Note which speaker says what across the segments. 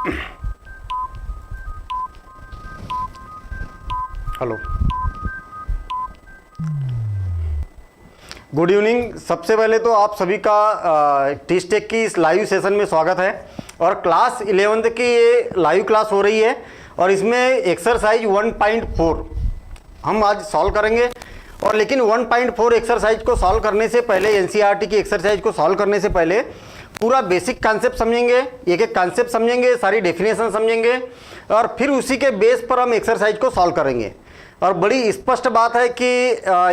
Speaker 1: Hello, good evening. सबसे पहले तो आप सभी का टीच टेक की इस लाइव सेशन में स्वागत है। और क्लास 11th की ये लाइव क्लास हो रही है और इसमें एक्सरसाइज 1.4 हम आज सॉल्व करेंगे। और लेकिन 1.4 एक्सरसाइज को सॉल्व करने से पहले, एनसीईआरटी की एक्सरसाइज को सॉल्व करने से पहले पूरा बेसिक कॉन्सेप्ट समझेंगे, एक एक कॉन्सेप्ट समझेंगे, सारी डेफिनेशन समझेंगे और फिर उसी के बेस पर हम एक्सरसाइज को सॉल्व करेंगे। और बड़ी स्पष्ट बात है कि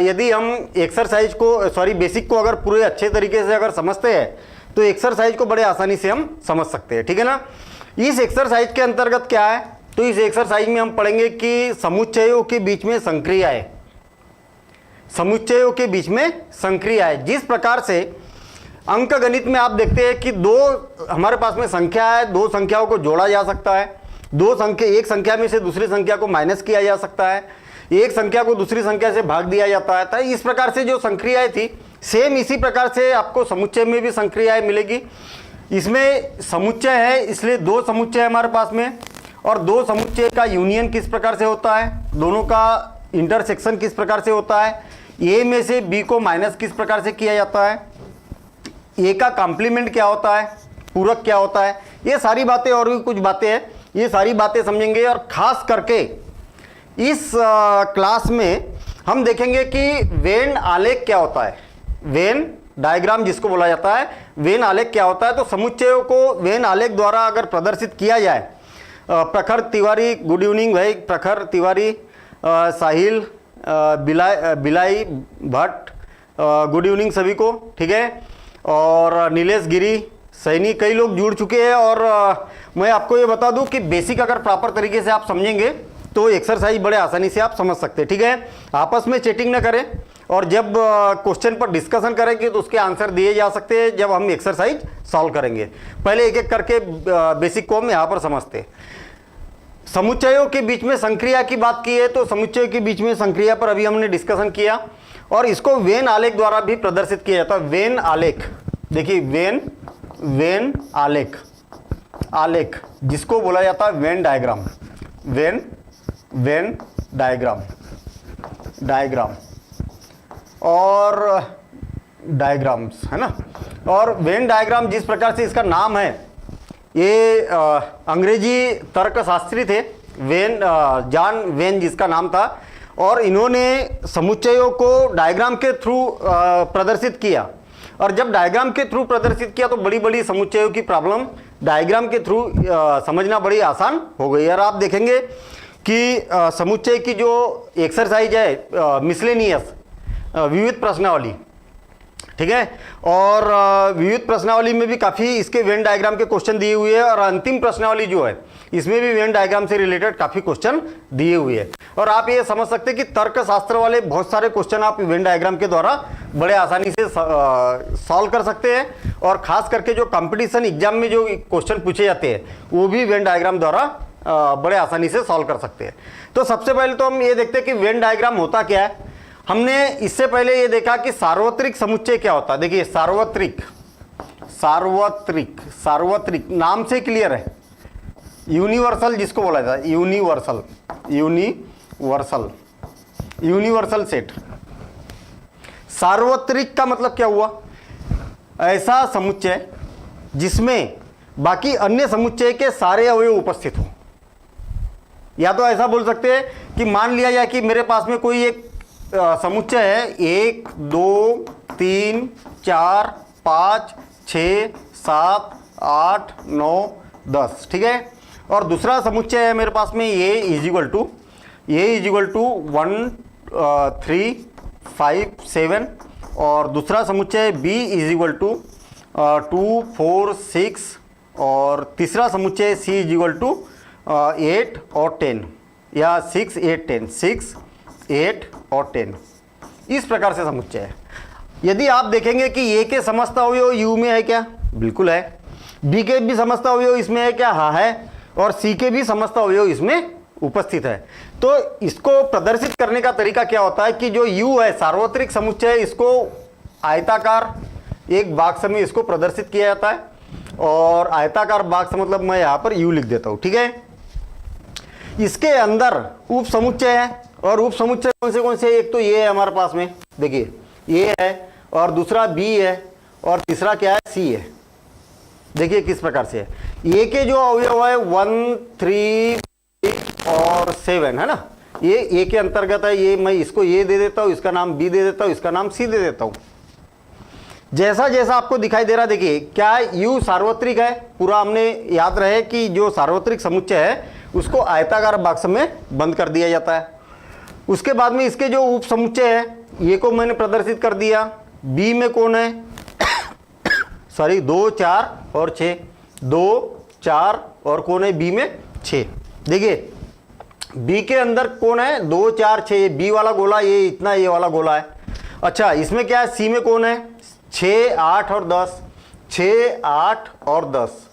Speaker 1: यदि हम एक्सरसाइज को बेसिक को अगर पूरे अच्छे तरीके से अगर समझते हैं तो एक्सरसाइज को बड़े आसानी से हम समझ सकते हैं, ठीक है ना। इस एक्सरसाइज के अंतर्गत क्या है, तो इस एक्सरसाइज में हम पढ़ेंगे कि समुच्चयों के बीच में संक्रियाएं, समुच्चयों के बीच में संक्रियाएं। जिस प्रकार से अंक गणित में आप देखते हैं कि हमारे पास में संख्या है, दो संख्याओं को जोड़ा जा सकता है, एक संख्या में से दूसरी संख्या को माइनस किया जा सकता है, एक संख्या को दूसरी संख्या से भाग दिया जाता है। तो इस प्रकार से जो संक्रियाएं थी, सेम इसी प्रकार से आपको समुच्चय में भी संक्रियाएं मिलेगी। इसमें समुच्चय है इसलिए दो समुच्चय है हमारे पास में, और दो समुच्चय का यूनियन किस प्रकार से होता है, दोनों का इंटरसेक्शन किस प्रकार से होता है, ए में से बी को माइनस किस प्रकार से किया जाता है, ए का कॉम्प्लीमेंट क्या होता है, पूरक क्या होता है, ये सारी बातें और भी कुछ बातें हैं, ये सारी बातें समझेंगे। और खास करके इस क्लास में हम देखेंगे कि वेन आलेख क्या होता है, वेन डायग्राम जिसको बोला जाता है, वेन आलेख क्या होता है। तो समुच्चयों को वेन आलेख द्वारा अगर प्रदर्शित किया जाए, प्रखर तिवारी, गुड इवनिंग भाई, प्रखर तिवारी, साहिल, बिलाई भट्ट, गुड इवनिंग सभी को, ठीक है। और नीलेश गिरी, सैनी, कई लोग जुड़ चुके हैं। और मैं आपको ये बता दूं कि बेसिक अगर प्रॉपर तरीके से आप समझेंगे तो एक्सरसाइज बड़े आसानी से आप समझ सकते हैं, ठीक है। आपस में चीटिंग ना करें और जब क्वेश्चन पर डिस्कशन करेंगे तो उसके आंसर दिए जा सकते हैं जब हम एक्सरसाइज सॉल्व करेंगे। पहले एक एक करके बेसिक को हम यहाँ पर समझते हैं। समुच्चयों के बीच में संक्रिया की बात की है, तो समुच्चयों के बीच में संक्रिया पर अभी हमने डिस्कशन किया और इसको वेन आलेख द्वारा भी प्रदर्शित किया जाता है। वेन आलेख, देखिए वेन आलेख जिसको बोला जाता है वेन डायग्राम, वेन डायग्राम और डायग्राम्स है ना। और वेन डायग्राम जिस प्रकार से इसका नाम है, ये अंग्रेजी तर्कशास्त्री थे, जॉन वेन जिसका नाम था, और इन्होंने समुच्चयों को डायग्राम के थ्रू प्रदर्शित किया। और जब डायग्राम के थ्रू प्रदर्शित किया तो बड़ी बड़ी समुच्चयों की प्रॉब्लम डायग्राम के थ्रू समझना बड़ी आसान हो गई। और आप देखेंगे कि समुच्चय की जो एक्सरसाइज है मिसलेनियस, विविध प्रश्नावली, ठीक है। और विविध प्रश्नावली में भी काफ़ी इसके वेन डायग्राम के क्वेश्चन दिए हुए हैं और अंतिम प्रश्नावली जो है इसमें भी वेन डायग्राम से रिलेटेड काफ़ी क्वेश्चन दिए हुए हैं। और आप ये समझ सकते हैं कि तर्कशास्त्र वाले बहुत सारे क्वेश्चन आप वेन डायग्राम के द्वारा बड़े आसानी से सॉल्व कर सकते हैं। और खास करके जो कंपटीशन एग्जाम में जो क्वेश्चन पूछे जाते हैं वो भी वेन डायग्राम द्वारा बड़े आसानी से सॉल्व कर सकते हैं। तो सबसे पहले तो हम ये देखते हैं कि वेन डायग्राम होता क्या है। हमने इससे पहले ये देखा कि सार्वत्रिक समुच्चय क्या होता है। देखिए सार्वत्रिक नाम से क्लियर है, यूनिवर्सल जिसको बोला जाता है, यूनिवर्सल सेट। सार्वत्रिक का मतलब क्या हुआ, ऐसा समुच्चय जिसमें बाकी अन्य समुच्चय के सारे अवयव उपस्थित हो। या तो ऐसा बोल सकते हैं कि मान लिया जाए कि मेरे पास में कोई एक समुच्चय है, 1 2 3 4 5 6 7 8 9 10, ठीक है। और दूसरा समुच्चय है मेरे पास में ए इज इक्वल टू 1 3 5 7, और दूसरा समुच्चय बी इज इक्वल टू 2 4 6, और तीसरा समुच्चय सी इज इक्वल टू 8 और 10, या 6 8 10, 6 8 और 10। इस प्रकार से समुच्चय है। यदि आप देखेंगे कि ए के समस्त अवयव यू में है क्या, बिल्कुल है। बी के भी समस्त अवयव इसमें है क्या, हाँ है। और सी के भी समस्त अवयव इसमें उपस्थित है। तो इसको प्रदर्शित करने का तरीका क्या होता है कि जो यू है सार्वत्रिक समुच्चय, इसको आयताकार एक बॉक्स में इसको प्रदर्शित किया जाता है। और आयताकार बॉक्स मतलब मैं यहाँ पर यू लिख देता हूँ, ठीक है। इसके अंदर उप समुच्चय है, और उप समुच्चय कौन से एक तो ये है हमारे पास में, देखिए ये है, और दूसरा बी है, और तीसरा क्या है, सी है। देखिए किस प्रकार से है। ए के जो अवयव है 1, 3 और 7 है ना, ये ए के अंतर्गत है। ये मैं इसको ये दे देता हूँ, इसका नाम बी दे देता हूँ, इसका नाम सी दे देता हूँ। जैसा जैसा आपको दिखाई दे रहा है, देखिए क्या यू सार्वत्रिक है, पूरा हमने याद रहे कि जो सार्वत्रिक समुच्चय है उसको आयताकार बॉक्स में बंद कर दिया जाता है। उसके बाद में इसके जो उप समुच्चय है ये को मैंने प्रदर्शित कर दिया। बी में कौन है सॉरी 2, 4 और 6, 2, 4 और कौन है बी में 6। देखिए बी के अंदर कौन है 2, 4, 6, बी वाला गोला ये इतना, ये वाला गोला है। अच्छा इसमें क्या है, सी में कौन है 6, 8 और 10, 6, 8 और 10।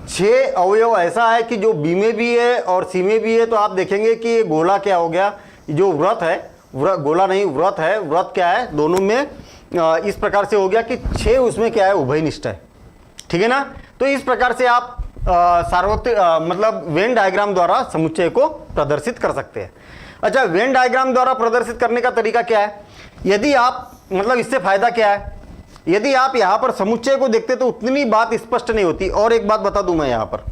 Speaker 1: 6 अवयव ऐसा है कि जो बी में भी है और सी में भी है। तो आप देखेंगे कि ये गोला क्या हो गया, जो व्रत है, गोला नहीं व्रत है, व्रत क्या है दोनों में इस प्रकार से हो गया कि 6 उसमें क्या है उभयनिष्ठ है, ठीक है ना। तो इस प्रकार से आप सार्वत्रिक मतलब वेन डायग्राम द्वारा समुच्चय को प्रदर्शित कर सकते हैं। अच्छा वेन डायग्राम द्वारा प्रदर्शित करने का तरीका क्या है, यदि आप मतलब इससे फायदा क्या है, यदि आप यहाँ पर समुच्चय को देखते तो उतनी बात स्पष्ट नहीं होती। और एक बात बता दूं मैं, यहाँ पर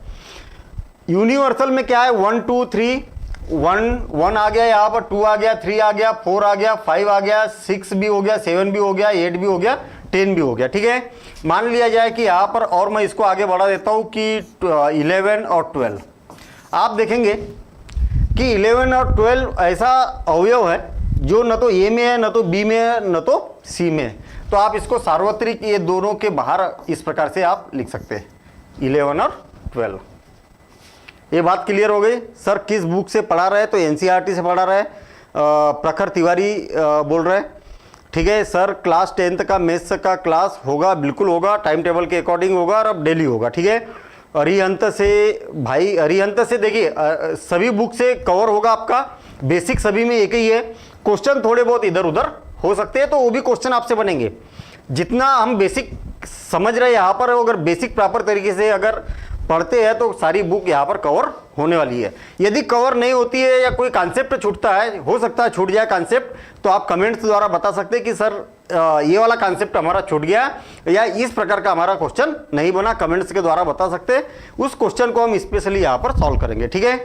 Speaker 1: यूनिवर्सल में क्या है 1, 2, 3, 1 आ गया, यहाँ पर 2 आ गया, 3 आ गया, 4 आ गया, 5 आ गया, 6 भी हो गया, 7 भी हो गया, 8 भी हो गया, 10 भी हो गया, ठीक है। मान लिया जाए कि यहाँ पर, और मैं इसको आगे बढ़ा देता हूँ कि 11 और 12। आप देखेंगे कि 11 और 12 ऐसा अवयव है जो न तो ए में है, न तो बी में है, न तो सी में है। तो आप इसको सार्वत्रिक ये दोनों के बाहर इस प्रकार से आप लिख सकते हैं 11 और 12। ये बात क्लियर हो गई। सर किस बुक से पढ़ा रहे, तो एनसीईआरटी से पढ़ा रहे, प्रखर तिवारी बोल रहे, ठीक है। सर क्लास 10th का मैथ्स का क्लास होगा, बिल्कुल होगा, टाइम टेबल के अकॉर्डिंग होगा और अब डेली होगा, ठीक है। अरिहंत से, भाई अरिहंत से देखिए सभी बुक से कवर होगा आपका, बेसिक सभी में एक ही है। क्वेश्चन थोड़े बहुत इधर उधर हो सकते हैं, तो वो भी क्वेश्चन आपसे बनेंगे। जितना हम बेसिक समझ रहे हैं यहाँ पर, अगर बेसिक प्रॉपर तरीके से अगर पढ़ते हैं तो सारी बुक यहाँ पर कवर होने वाली है। यदि कवर नहीं होती है या कोई कॉन्सेप्ट छूटता है, हो सकता है छूट जाए कॉन्सेप्ट, तो आप कमेंट्स द्वारा बता सकते हैं कि सर ये वाला कॉन्सेप्ट हमारा छूट गया या इस प्रकार का हमारा क्वेश्चन नहीं बना, कमेंट्स के द्वारा बता सकते हैं। उस क्वेश्चन को हम स्पेशली यहाँ पर सॉल्व करेंगे, ठीक है।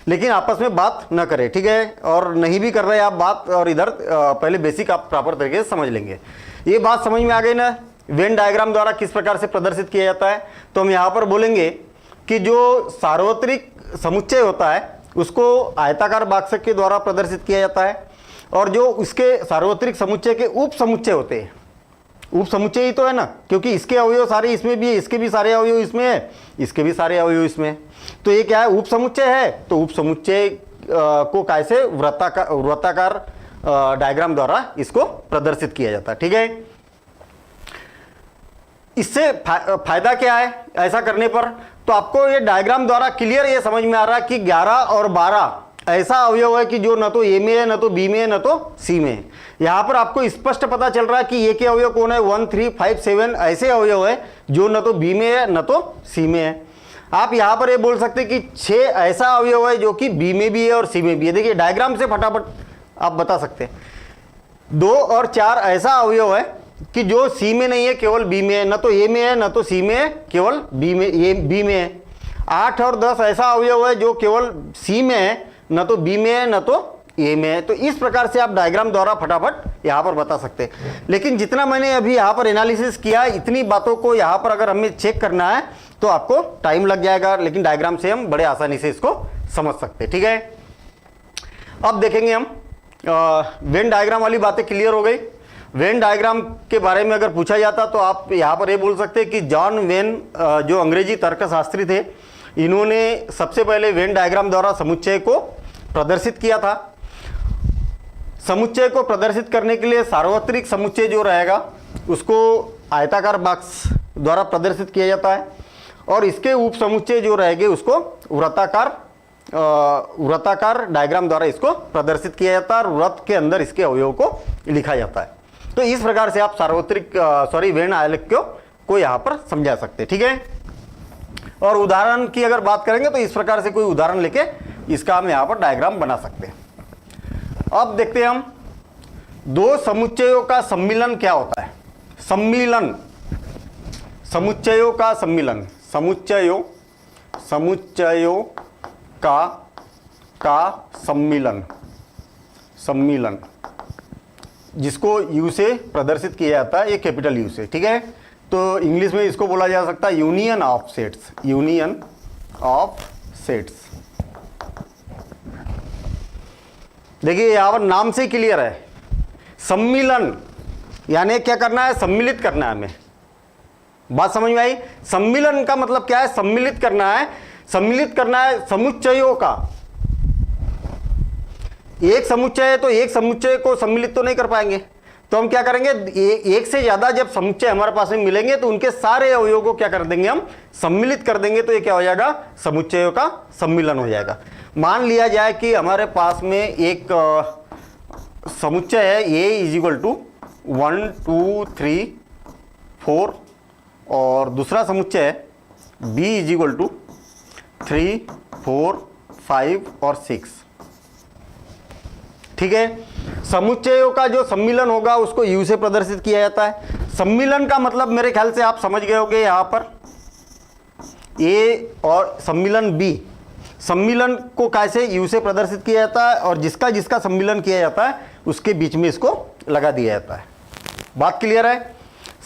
Speaker 1: लेकिन आपस में बात न करें, ठीक है। और नहीं भी कर रहे आप बात, और इधर पहले बेसिक आप प्रॉपर तरीके से समझ लेंगे। ये बात समझ में आ गई ना, वेन डायग्राम द्वारा किस प्रकार से प्रदर्शित किया जाता है। तो हम यहाँ पर बोलेंगे कि जो सार्वत्रिक समुच्चय होता है उसको आयताकार बॉक्स के द्वारा प्रदर्शित किया जाता है, और जो उसके सार्वत्रिक समुच्चय के उप समुच्चय होते हैं, उप समुच्चय ही तो है ना, क्योंकि इसके अवयव सारे इसमें भी है, इसके भी सारे अवयव इसमें है, इसके भी सारे अवयव इसमें है। तो ये क्या है, उप समुच्चय है। तो उप समुच्चय को कैसे वृत्ताकार डायग्राम द्वारा इसको प्रदर्शित किया जाता है, ठीक है। इससे फायदा क्या है ऐसा करने पर, तो आपको ये डायग्राम द्वारा क्लियर ये समझ में आ रहा है कि 11 और 12 ऐसा अवयव है कि जो न तो ए में है, न तो बी में है, न तो सी में है। यहां पर आपको स्पष्ट पता चल रहा है कि ए के अवयव कौन है 1, 3, 5, 7 ऐसे अवयव है जो न तो बी में है, न तो सी में है। आप यहां पर ये बोल सकते हैं कि 6 ऐसा अवयव है जो कि बी में भी है और सी में भी है। देखिए डायग्राम से फटाफट आप बता सकते हैं। 2 और 4 ऐसा अवयव है कि जो सी में नहीं है, केवल बी में है, न तो ए में है, न तो सी में है, केवल बी में, ये बी में है। 8 और 10 ऐसा अवयव है जो केवल सी में है, न तो बी में है, न तो ए में है। तो इस प्रकार से आप डायग्राम द्वारा फटाफट यहाँ पर बता सकते हैं। लेकिन जितना मैंने अभी यहाँ पर एनालिसिस किया, इतनी बातों को यहाँ पर अगर हमें चेक करना है तो आपको टाइम लग जाएगा, लेकिन डायग्राम से हम बड़े आसानी से इसको समझ सकते हैं, ठीक है। अब देखेंगे हम वेन डायग्राम वाली बातें क्लियर हो गई। वेन डायग्राम के बारे में अगर पूछा जाता तो आप यहाँ पर ये बोल सकते हैं कि जॉन वेन जो अंग्रेजी तर्कशास्त्री थे, इन्होंने सबसे पहले वेन डायग्राम द्वारा समुच्चय को प्रदर्शित किया था। समुच्चय को प्रदर्शित करने के लिए सार्वत्रिक समुच्चय जो रहेगा उसको आयताकार बॉक्स द्वारा प्रदर्शित किया जाता है, और इसके उप समुच्चय जो रहेंगे उसको वृत्ताकार डायग्राम द्वारा इसको प्रदर्शित किया जाता है, और वृत्त के अंदर इसके अवयव को लिखा जाता है। तो इस प्रकार से आप वेन आलेख को को यहाँ पर समझा सकते हैं, ठीक है। और उदाहरण की अगर बात करेंगे तो इस प्रकार से कोई उदाहरण लेके इसका हम यहाँ पर डायग्राम बना सकते हैं। अब देखते हैं हम दो समुच्चयों का सम्मिलन क्या होता है। सम्मिलन, समुच्चयों का सम्मिलन, समुच्चयों का सम्मिलन, सम्मिलन जिसको यू से प्रदर्शित किया जाता है, ये कैपिटल यू से, ठीक है। तो इंग्लिश में इसको बोला जा सकता है union of sets, union of sets. देखिए यहां पर नाम से क्लियर है, सम्मिलन यानी क्या करना है, सम्मिलित करना है हमें। बात समझ में आई? सम्मिलन का मतलब क्या है, सम्मिलित करना है। सम्मिलित करना है समुच्चयों का, एक समुच्चय है तो एक समुच्चय को सम्मिलित तो नहीं कर पाएंगे, तो हम क्या करेंगे, एक से ज्यादा जब समुच्चय हमारे पास में मिलेंगे तो उनके सारे अवयवों को क्या कर देंगे, हम सम्मिलित कर देंगे, तो ये क्या हो जाएगा, समुच्चयों का सम्मिलन हो जाएगा। मान लिया जाए कि हमारे पास में एक समुच्चय है A इज इक्वल टू 1 2 3 4 और दूसरा समुच्चय है B इज इक्वल टू 3 4 5 और 6, ठीक है। समुच्चयों का जो सम्मिलन होगा उसको U से प्रदर्शित किया जाता है। सम्मिलन का मतलब मेरे ख्याल से आप समझ गए होंगे, यहां पर A और सम्मिलन B, सम्मिलन को कैसे U से प्रदर्शित किया जाता है और जिसका जिसका सम्मिलन किया जाता है उसके बीच में इसको लगा दिया जाता है। बात क्लियर है?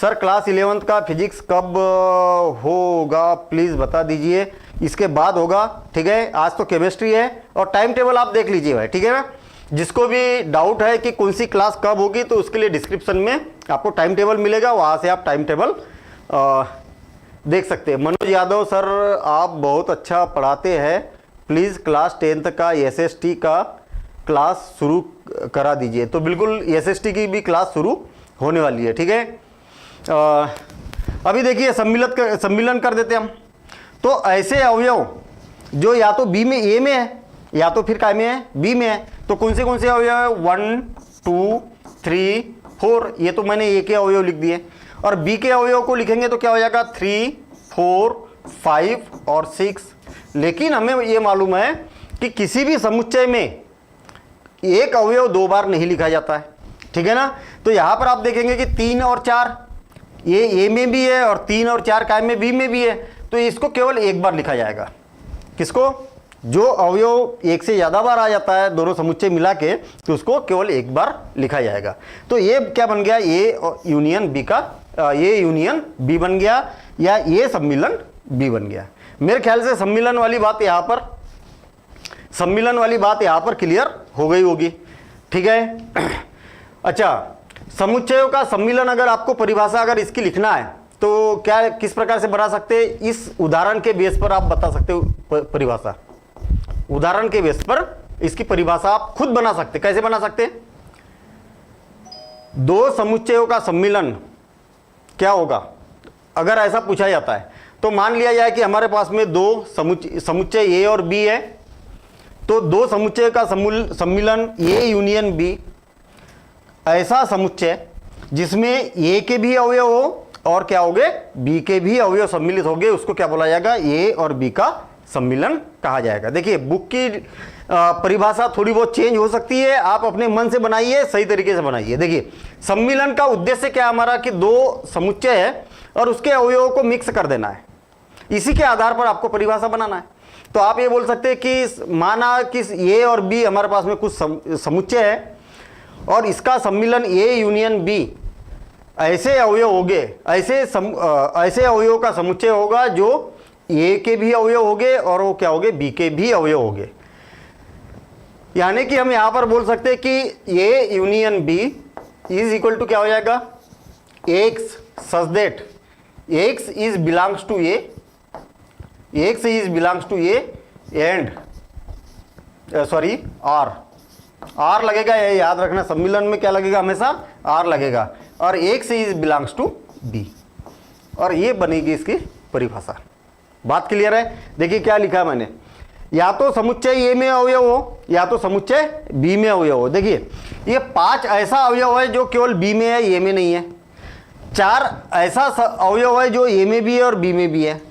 Speaker 1: सर क्लास 11th का फिजिक्स कब होगा प्लीज़ बता दीजिए। इसके बाद होगा, ठीक है। आज तो केमिस्ट्री है और टाइम टेबल आप देख लीजिए भाई, ठीक है ना। जिसको भी डाउट है कि कौन सी क्लास कब होगी तो उसके लिए डिस्क्रिप्शन में आपको टाइम टेबल मिलेगा, वहाँ से आप टाइम टेबल देख सकते हैं। मनोज यादव सर आप बहुत अच्छा पढ़ाते हैं, प्लीज़ क्लास 10th का SST का क्लास शुरू करा दीजिए। तो बिल्कुल SST की भी क्लास शुरू होने वाली है, ठीक है। अभी देखिए सम्मिलन कर देते हम। तो ऐसे अवयव जो या तो B में A में है या तो फिर काय में है, B में है, तो कौन से अवयव है, 1 2 3 4, ये तो मैंने A के अवयव लिख दिए। और B के अवयव को लिखेंगे तो क्या हो जाएगा, 3 4 5 और 6। लेकिन हमें ये मालूम है कि किसी भी समुच्चय में एक अवयव दो बार नहीं लिखा जाता है, ठीक है ना। तो यहां पर आप देखेंगे कि 3 और 4 ये A में भी है और 3 और 4 काय में B में भी है, तो इसको केवल एक बार लिखा जाएगा। किसको, जो अवयव एक से ज़्यादा बार आ जाता है दोनों समुच्चय मिला के, तो उसको केवल एक बार लिखा जाएगा। तो ये क्या बन गया, A यूनियन B का A यूनियन B बन गया या A सम्मिलन B बन गया। मेरे ख्याल से सम्मिलन वाली बात यहाँ पर क्लियर हो गई होगी, ठीक है। अच्छा, समुच्चयों का सम्मिलन अगर आपको परिभाषा अगर इसकी लिखना है तो क्या किस प्रकार से बना सकते हैं, इस उदाहरण के बेस पर आप बता सकते हो परिभाषा। उदाहरण के बेस पर इसकी परिभाषा आप खुद बना सकते। कैसे बना सकते, दो समुच्चयों का सम्मिलन क्या होगा अगर ऐसा पूछा जाता है। तो मान लिया जाए कि हमारे पास में दो समुच्चय A और B है, तो दो समुच्चय का सम्मिलन A यूनियन B, ऐसा समुच्चय जिसमें A के भी अवयव हो और क्या हो गए, B के भी अवयव सम्मिलित हो गए, उसको क्या बोला जाएगा, A और B का सम्मिलन कहा जाएगा। देखिए बुक की परिभाषा थोड़ी बहुत चेंज हो सकती है, आप अपने मन से बनाइए, सही तरीके से बनाइए। देखिए सम्मिलन का उद्देश्य क्या हमारा कि दो समुच्चय है और उसके अवयवों को मिक्स कर देना है, इसी के आधार पर आपको परिभाषा बनाना है। तो आप ये बोल सकते हैं कि माना कि A और B हमारे पास में कुछ समुच्चय है और इसका सम्मिलन A यूनियन B, ऐसे अवयव हो गए, ऐसे अवयवों का समुच्चय होगा जो A के भी अवयव हो गए और वो क्या हो गए, B के भी अवयव हो गए। यानी कि हम यहां पर बोल सकते हैं कि A union B is equal to क्या हो जाएगा, X such that X is belongs to A, X is belongs to A and sorry R लगेगा, ये याद रखना, सम्मिलन में क्या लगेगा, हमेशा R लगेगा, और X is belongs to B, और ये बनेगी इसकी परिभाषा। बात क्लियर है? देखिए क्या लिखा है मैंने, या तो समुच्चय A में अवयव हो या तो समुच्चय B में अवयव हो। देखिए ये 5 ऐसा अवयव है जो केवल B में है, A में नहीं है। 4 ऐसा अवयव है जो ए में भी है और बी में भी है,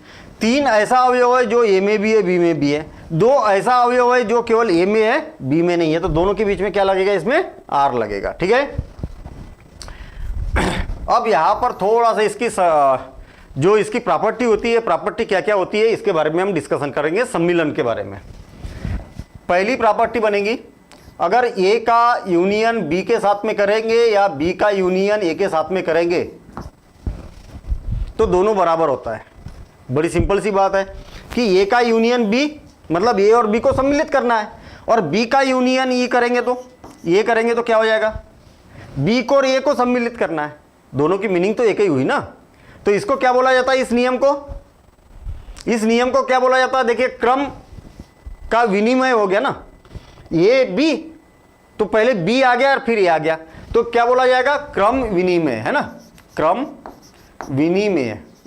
Speaker 1: 3 ऐसा अवयव है जो ए में भी है बी में भी है, 2 ऐसा अवयव है जो केवल ए में है बी में नहीं है। तो दोनों के बीच में क्या लगेगा, इसमें आर लगेगा। ठीक है, अब यहां पर थोड़ा सा इसकी जो इसकी प्रॉपर्टी होती है, प्रॉपर्टी क्या क्या होती है इसके बारे में हम डिस्कशन करेंगे, सम्मिलन के बारे में। पहली प्रॉपर्टी बनेगी, अगर ए का यूनियन बी के साथ में करेंगे या बी का यूनियन ए के साथ में करेंगे तो दोनों बराबर होता है। बड़ी सिंपल सी बात है कि ए का यूनियन बी मतलब ए और बी को सम्मिलित करना है, और बी का यूनियन ई करेंगे तो क्या हो जाएगा, बी को और ए को सम्मिलित करना है। दोनों की मीनिंग तो एक ही हुई ना। तो इसको क्या बोला जाता है, इस नियम को क्या बोला जाता है, देखिए क्रम का विनिमय हो गया ना, ये बी तो पहले बी आ गया और फिर ए आ गया, तो क्या बोला जाएगा, क्रम विनिमय, है ना, क्रम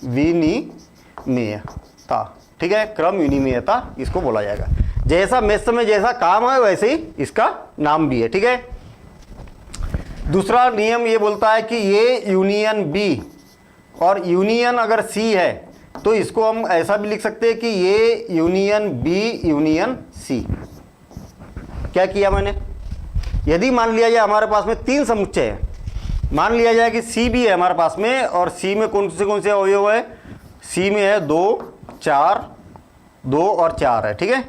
Speaker 1: विनिमयता। ठीक है, क्रम विनिमयता इसको बोला जाएगा। जैसा मेष में जैसा काम है वैसे ही इसका नाम भी है। ठीक है, दूसरा नियम ये बोलता है कि ये यूनियन बी और यूनियन अगर सी है तो इसको हम ऐसा भी लिख सकते हैं कि ये यूनियन बी यूनियन सी। क्या किया मैंने, यदि मान लिया जाए हमारे पास में 3 समुच्चय है, मान लिया जाए कि सी भी है हमारे पास में, और सी में कौन से अवयव है, सी में है 2 और 4 है। ठीक है,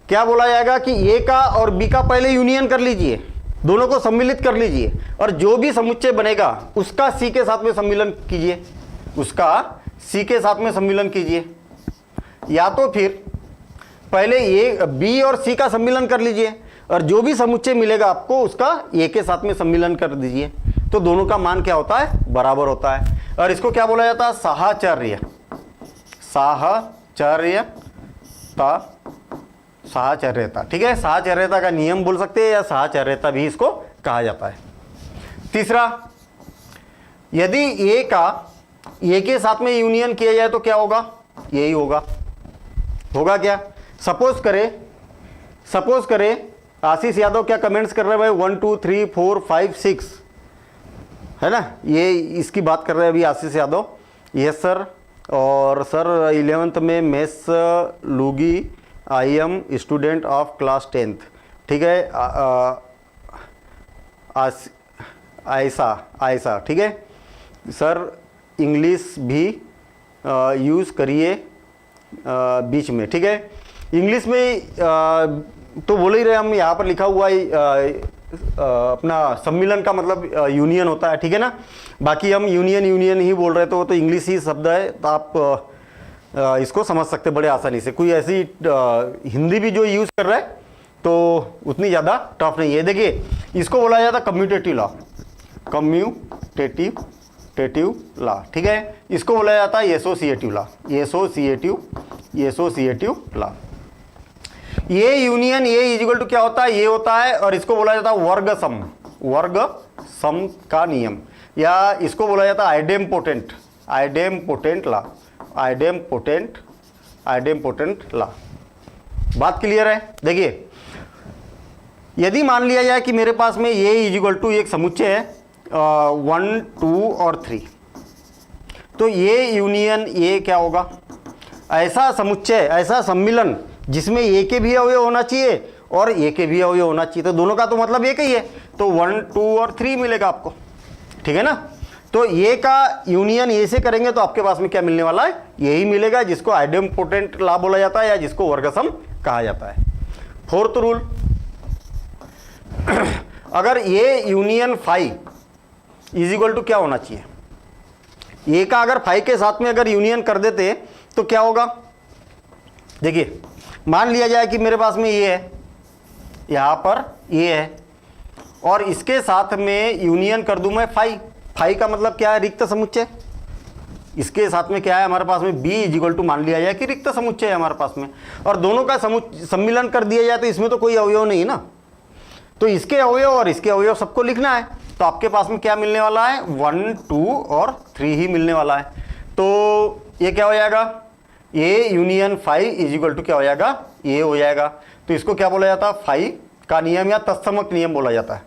Speaker 1: क्या बोला जाएगा कि ए का और बी का पहले यूनियन कर लीजिए, दोनों को सम्मिलित कर लीजिए, और जो भी समुच्चय बनेगा उसका सी के साथ में सम्मिलन कीजिए, या तो फिर पहले ए बी और सी का सम्मिलन कर लीजिए और जो भी समुच्चय मिलेगा आपको उसका ए के साथ में सम्मिलन कर दीजिए, तो दोनों का मान क्या होता है, बराबर होता है। और इसको क्या बोला जाता है, साहचर्यता। ठीक है, साहचर्यता का नियम बोल सकते हैं या साहचर्यता भी इसको कहा जाता है। तीसरा, यदि ए का ए के साथ में यूनियन किया जाए तो क्या होगा, यही होगा क्या, सपोज करें आशीष यादव क्या कमेंट्स कर रहे हैं भाई, 1 2 3 4 5 6 है ना, ये इसकी बात कर रहे हैं अभी आशीष यादव। यस सर, और सर 11th में मैथ्स लूगी, I am student of class 10th। ठीक है, ऐसा ठीक है सर, इंग्लिश भी यूज़ करिए बीच में। ठीक है, इंग्लिश में तो बोल ही रहे हम, यहाँ पर लिखा हुआ है अपना सम्मिलन का मतलब यूनियन होता है। ठीक है ना, बाकी हम यूनियन ही बोल रहे तो इंग्लिश ही शब्द है, तो आप इसको समझ सकते बड़े आसानी से। कोई ऐसी हिंदी भी जो यूज़ कर रहा है तो उतनी ज़्यादा टफ नहीं है। देखिए इसको बोला जाता कम्यूटेटिव लॉ। ठीक है, इसको बोला जाता है एसोसिएटिव लॉ। ये यूनियन ये इक्वल टू क्या होता है, ये होता है, और इसको बोला जाता है वर्ग सम का नियम, या इसको बोला जाता है आइडेम्पोटेंट लॉ। बात क्लियर है। देखिए यदि मान लिया जाए कि मेरे पास में ये इक्वल टू एक समुच्चय है 1 2 और 3, तो ये यूनियन ये क्या होगा, ऐसा समुच्चय, ऐसा सम्मिलन जिसमें ए के भी अवयव होना चाहिए और ए के भी अवयव होना चाहिए, तो दोनों का तो मतलब एक ही है, तो 1 2 और 3 मिलेगा आपको। ठीक है ना, तो ए का यूनियन ए से करेंगे तो आपके पास में क्या मिलने वाला है, यही मिलेगा, जिसको आइडेम्पोटेंट लॉ बोला जाता है या जिसको वर्गसम कहा जाता है। 4th रूल, अगर A union phi is equal to क्या होना चाहिए, ए का अगर फाई के साथ में अगर यूनियन कर देते तो क्या होगा। देखिए मान लिया जाए कि मेरे पास में ये है, यहाँ पर ये है, और इसके साथ में यूनियन कर दूं मैं फाई का मतलब क्या है, रिक्त समुच्चय। इसके साथ में क्या है हमारे पास में, बी इज इक्वल टू मान लिया जाए कि रिक्त समुच्चय है हमारे पास में, और दोनों का सम्मिलन कर दिया जाए तो इसमें तो कोई अवयव नहीं ना, तो इसके अवयव और इसके अवयव सबको लिखना है, तो आपके पास में क्या मिलने वाला है, 1 2 और 3 ही मिलने वाला है। तो ये क्या हो जाएगा, A union phi is equal to क्या हो जाएगा, ये हो जाएगा। तो इसको क्या बोला जाता है, फाई का नियम या तत्समक नियम बोला जाता है,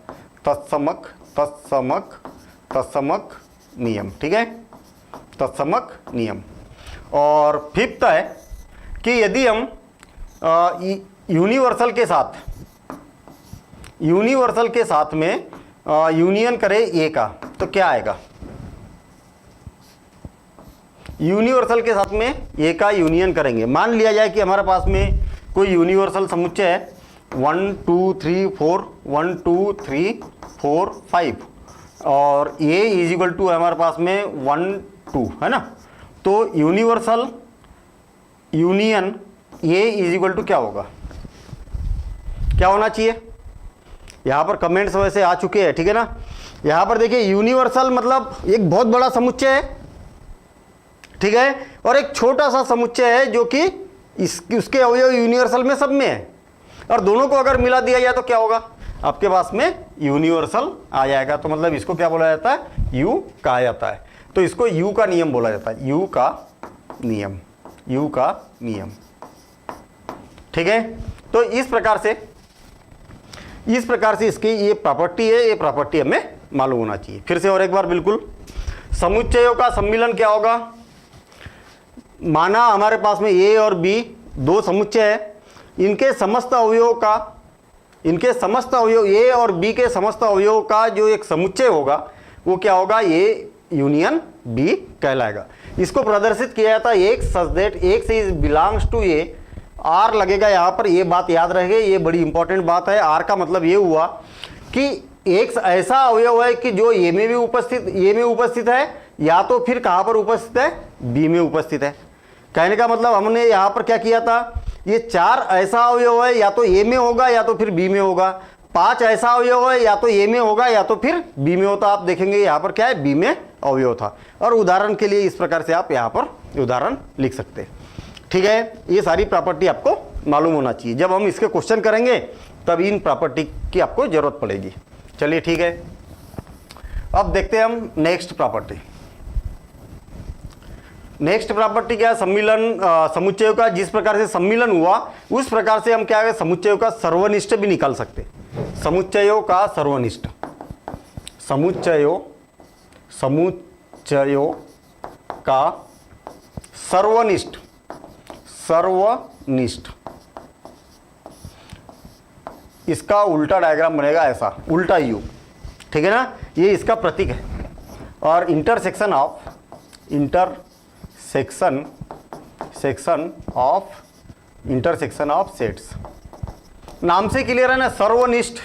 Speaker 1: तत्समक तत्समक नियम, ठीक है, तत्समक नियम। और फिफ्थ है कि यदि हम यूनिवर्सल के साथ में यूनियन करें ए का, तो क्या आएगा? यूनिवर्सल के साथ में ए का यूनियन करेंगे, मान लिया जाए कि हमारे पास में कोई यूनिवर्सल समुच्चय है 1 2 3 4 1 2 3 4 5 और ए इज इक्वल टू है हमारे पास में 1 2, है ना। तो universal union A is equal to क्या होगा, क्या होना चाहिए? यहाँ पर कमेंट्स वैसे आ चुके हैं, ठीक है ना। यहाँ पर देखिए यूनिवर्सल मतलब एक बहुत बड़ा समुच्चय है, ठीक है, और एक छोटा सा समुच्चय है जो कि उसके अवयव यूनिवर्सल में सब में है, और दोनों को अगर मिला दिया जाए तो क्या होगा? आपके पास में यूनिवर्सल आ जाएगा। तो मतलब इसको क्या बोला जाता है? यू कहा जाता है। तो इसको यू का नियम बोला जाता है, यू का नियम, यू का नियम, ठीक है। तो इस प्रकार से इसकी ये प्रॉपर्टी है, ये प्रॉपर्टी हमें मालूम होना चाहिए। फिर से और एक बार बिल्कुल, समुच्चयों का सम्मिलन क्या होगा? माना हमारे पास में ए और बी दो समुच्चय है, इनके समस्त अवयवों ए और बी के समस्त अवयवों का जो एक समुच्चय होगा वो क्या होगा? ए यूनियन बी कहलाएगा। इसको प्रदर्शित किया जाता है एक सच दैट एक से is belongs to A, R लगेगा यहाँ पर, ये बात याद रखेगा, ये बड़ी इंपॉर्टेंट बात है। आर का मतलब ये हुआ कि एक ऐसा अवयव है कि जो ए में उपस्थित है, या तो फिर कहाँ पर उपस्थित है? बी में उपस्थित है। कहने का मतलब हमने यहाँ पर क्या किया था, ये 4 ऐसा अवयव है, या तो ए में होगा या तो फिर बी में होगा। 5 ऐसा अवयव है, या तो ए में होगा या तो फिर बी में होता। आप देखेंगे यहाँ पर क्या है? बी में अवयव था। और उदाहरण के लिए इस प्रकार से आप यहाँ पर उदाहरण लिख सकते हैं, ठीक है। ये सारी प्रॉपर्टी आपको मालूम होना चाहिए, जब हम इसके क्वेश्चन करेंगे तब इन प्रॉपर्टी की आपको जरूरत पड़ेगी। चलिए ठीक है, अब देखते हैं हम नेक्स्ट प्रॉपर्टी। नेक्स्ट प्रॉपर्टी क्या है? सम्मिलन समुच्चयों का जिस प्रकार से सम्मिलन हुआ उस प्रकार से हम क्या है? समुच्चयों का सर्वनिष्ठ भी निकाल सकते। समुच्चयों का सर्वनिष्ठ, समुच्चयों का सर्वनिष्ठ, इसका उल्टा डायग्राम बनेगा ऐसा, उल्टा यू, ठीक है ना। ये इसका प्रतीक है। और इंटरसेक्शन ऑफ सेट्स, नाम से क्लियर है ना, सर्वनिष्ठ,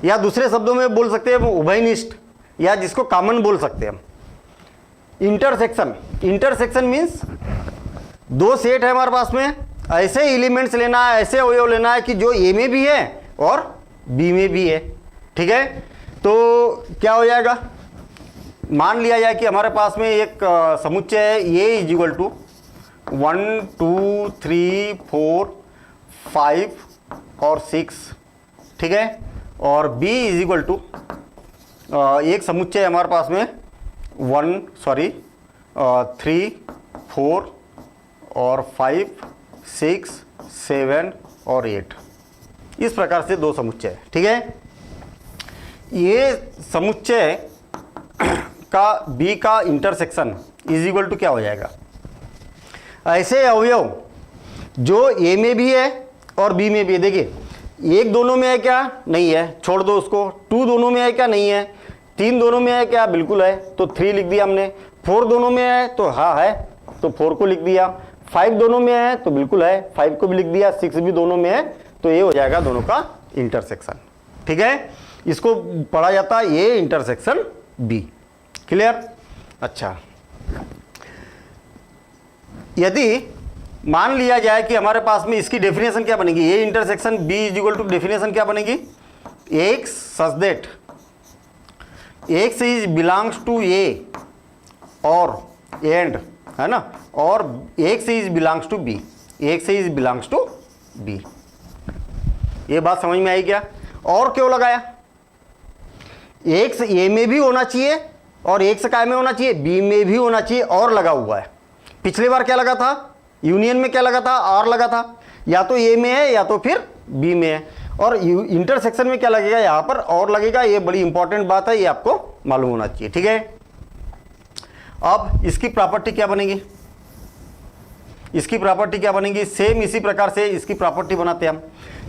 Speaker 1: या दूसरे शब्दों में बोल सकते हैं उभयनिष्ठ, या जिसको कॉमन बोल सकते हैं हम इंटरसेक्शन मीन्स दो सेट है हमारे पास में, ऐसे एलिमेंट्स लेना है, ऐसे अवयव लेना है कि जो ए में भी है और बी में भी है, ठीक है। तो क्या हो जाएगा? मान लिया जाए कि हमारे पास में एक समुच्चय है ए इज इक्वल टू 1 2 3 4 5 और 6, ठीक है, और बी इज इक्वल टू एक समुच्चय है हमारे पास में 3 4 और 5 6 7 और 8, इस प्रकार से दो समुच्चय है, ठीक है। ये समुच्चय का बी का इंटरसेक्शन इज इक्वल टू क्या हो जाएगा? ऐसे अवयव जो ए में भी है और बी में भी है। देखिए, एक दोनों में है क्या? नहीं है, छोड़ दो उसको। 2 दोनों में है क्या? नहीं है। 3 दोनों में है क्या? बिल्कुल है, तो 3 लिख दिया हमने। 4 दोनों में है तो हाँ है, तो 4 को लिख दिया। 5 दोनों में है तो बिल्कुल है, 5 को भी लिख दिया। 6 भी दोनों में है तो ये हो जाएगा दोनों का इंटरसेक्शन, ठीक है। इसको पढ़ा जाता है ए इंटरसेक्शन बी। क्लियर? अच्छा, यदि मान लिया जाए कि हमारे पास में इसकी डेफिनेशन क्या बनेगी? A intersection B is equal to definition क्या बनेगी? X such that x is belongs to A और एंड, है ना, और x is belongs to B, x is belongs to B. ये बात समझ में आई क्या? और क्यों लगाया? एक्स ए में भी होना चाहिए और एक्स काय में होना चाहिए? बी में भी होना चाहिए, और लगा हुआ है। पिछली बार क्या लगा था? यूनियन में क्या लगा था? और लगा था। या तो ए में है या तो फिर बी में है, और इंटरसेक्शन में क्या लगेगा यहाँ पर और लगेगा, ये बड़ी इंपॉर्टेंट बात है, ये आपको मालूम होना चाहिए। ठीक है, अब इसकी प्रॉपर्टी क्या बनेगी, इसकी प्रॉपर्टी क्या बनेगी, सेम इसी प्रकार से इसकी प्रॉपर्टी बनाते हैं हम।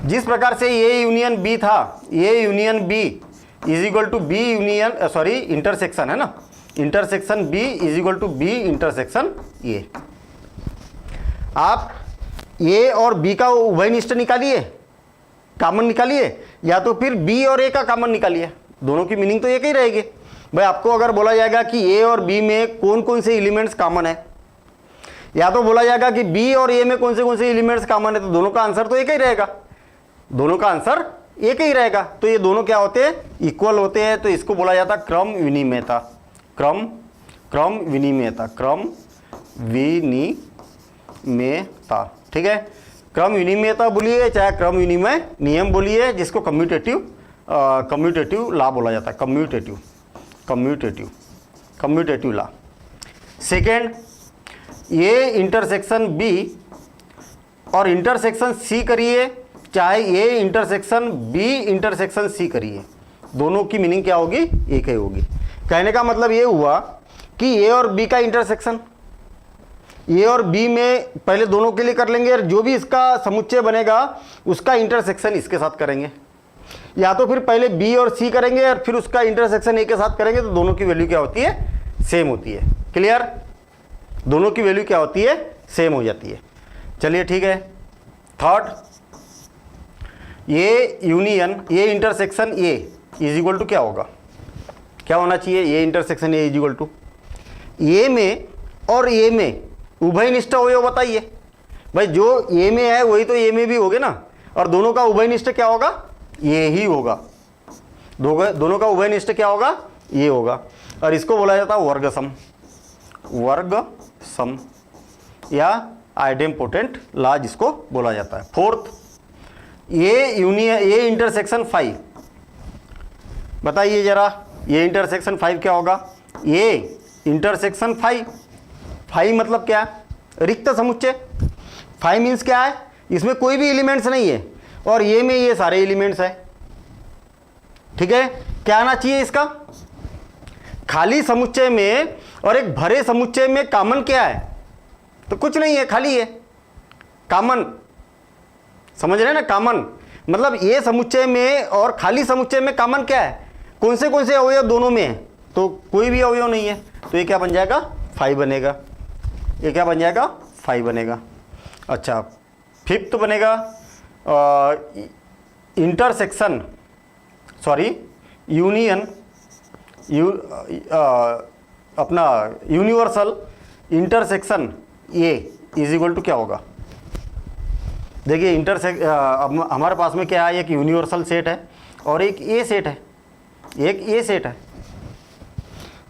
Speaker 1: जिस प्रकार से ए यूनियन बी था, A union B is equal to B union sorry intersection है ना, intersection B is equal to B intersection A. आप ए और बी का उभयनिष्ठ निकालिए, कॉमन निकालिए, या तो फिर बी और ए का कॉमन निकालिए, दोनों की मीनिंग तो एक ही रहेगी। भाई आपको अगर बोला जाएगा कि ए और बी में कौन कौन से एलिमेंट्स कॉमन है, या तो बोला जाएगा कि बी और ए में कौन से एलिमेंट्स कॉमन है, तो दोनों का आंसर तो एक ही रहेगा, दोनों का आंसर एक ही रहेगा। तो ये दोनों क्या होते हैं, इक्वल होते हैं, तो इसको बोला जाता है क्रम विनिमयता, क्रम विनिमयता, क्रम विनिमयता। ठीक है, क्रम विनिमयता बोलिए चाहे क्रम विनिमय नियम बोलिए, जिसको कम्यूटेटिव लॉ बोला जाता है, कम्यूटेटिव लॉ। सेकेंड, ये इंटरसेक्शन बी और इंटरसेक्शन सी करिए, चाहे ये इंटरसेक्शन बी इंटरसेक्शन सी करिए, दोनों की मीनिंग क्या होगी, एक ही होगी। कहने का मतलब ये हुआ कि ए और बी का इंटरसेक्शन, ए और बी में पहले दोनों के लिए कर लेंगे, और जो भी इसका समुच्चय बनेगा उसका इंटरसेक्शन इसके साथ करेंगे, या तो फिर पहले बी और सी करेंगे और फिर उसका इंटरसेक्शन ए के साथ करेंगे, तो दोनों की वैल्यू क्या होती है, सेम होती है। क्लियर, दोनों की वैल्यू क्या होती है, सेम हो जाती है। चलिए ठीक है, थर्ड, ये यूनियन ये intersection A is equal to क्या होगा, क्या होना चाहिए, ये intersection A is equal to A में और ए में उभयनिष्ठ अवयव बताइए। भाई जो ए में है वही तो ए में भी होगे ना, और दोनों का उभयनिष्ठ क्या होगा, ये ही होगा, दोनों का उभयनिष्ठ क्या होगा, ये होगा, और इसको बोला जाता है वर्ग सम या आइडेम्पोटेंट लॉ जिसको बोला जाता है। फोर्थ, ये यूनियन ये इंटरसेक्शन 5, बताइए जरा ये इंटरसेक्शन 5 क्या होगा, ये इंटरसेक्शन 5 मतलब क्या है, रिक्त समुच्चय। 5 मीन्स क्या है, इसमें कोई भी एलिमेंट्स नहीं है और ये में ये सारे एलिमेंट्स है। ठीक है, क्या आना चाहिए इसका, खाली समुच्चय में और एक भरे समुच्चय में कॉमन क्या है, तो कुछ नहीं है, खाली है, कॉमन, समझ रहे हैं ना, कॉमन मतलब ये समुच्चय में और खाली समुच्चय में कॉमन क्या है, कौन से अवयव दोनों में है, तो कोई भी अवयव नहीं है, तो ये क्या बन जाएगा, 5 बनेगा, ये क्या बन जाएगा, 5 बनेगा। अच्छा, फिफ्थ बनेगा इंटरसेक्शन सॉरी यूनियन अपना universal intersection A is equal to क्या होगा। देखिए हमारे पास में क्या है, एक यूनिवर्सल सेट है और एक ए सेट है, एक ए सेट है,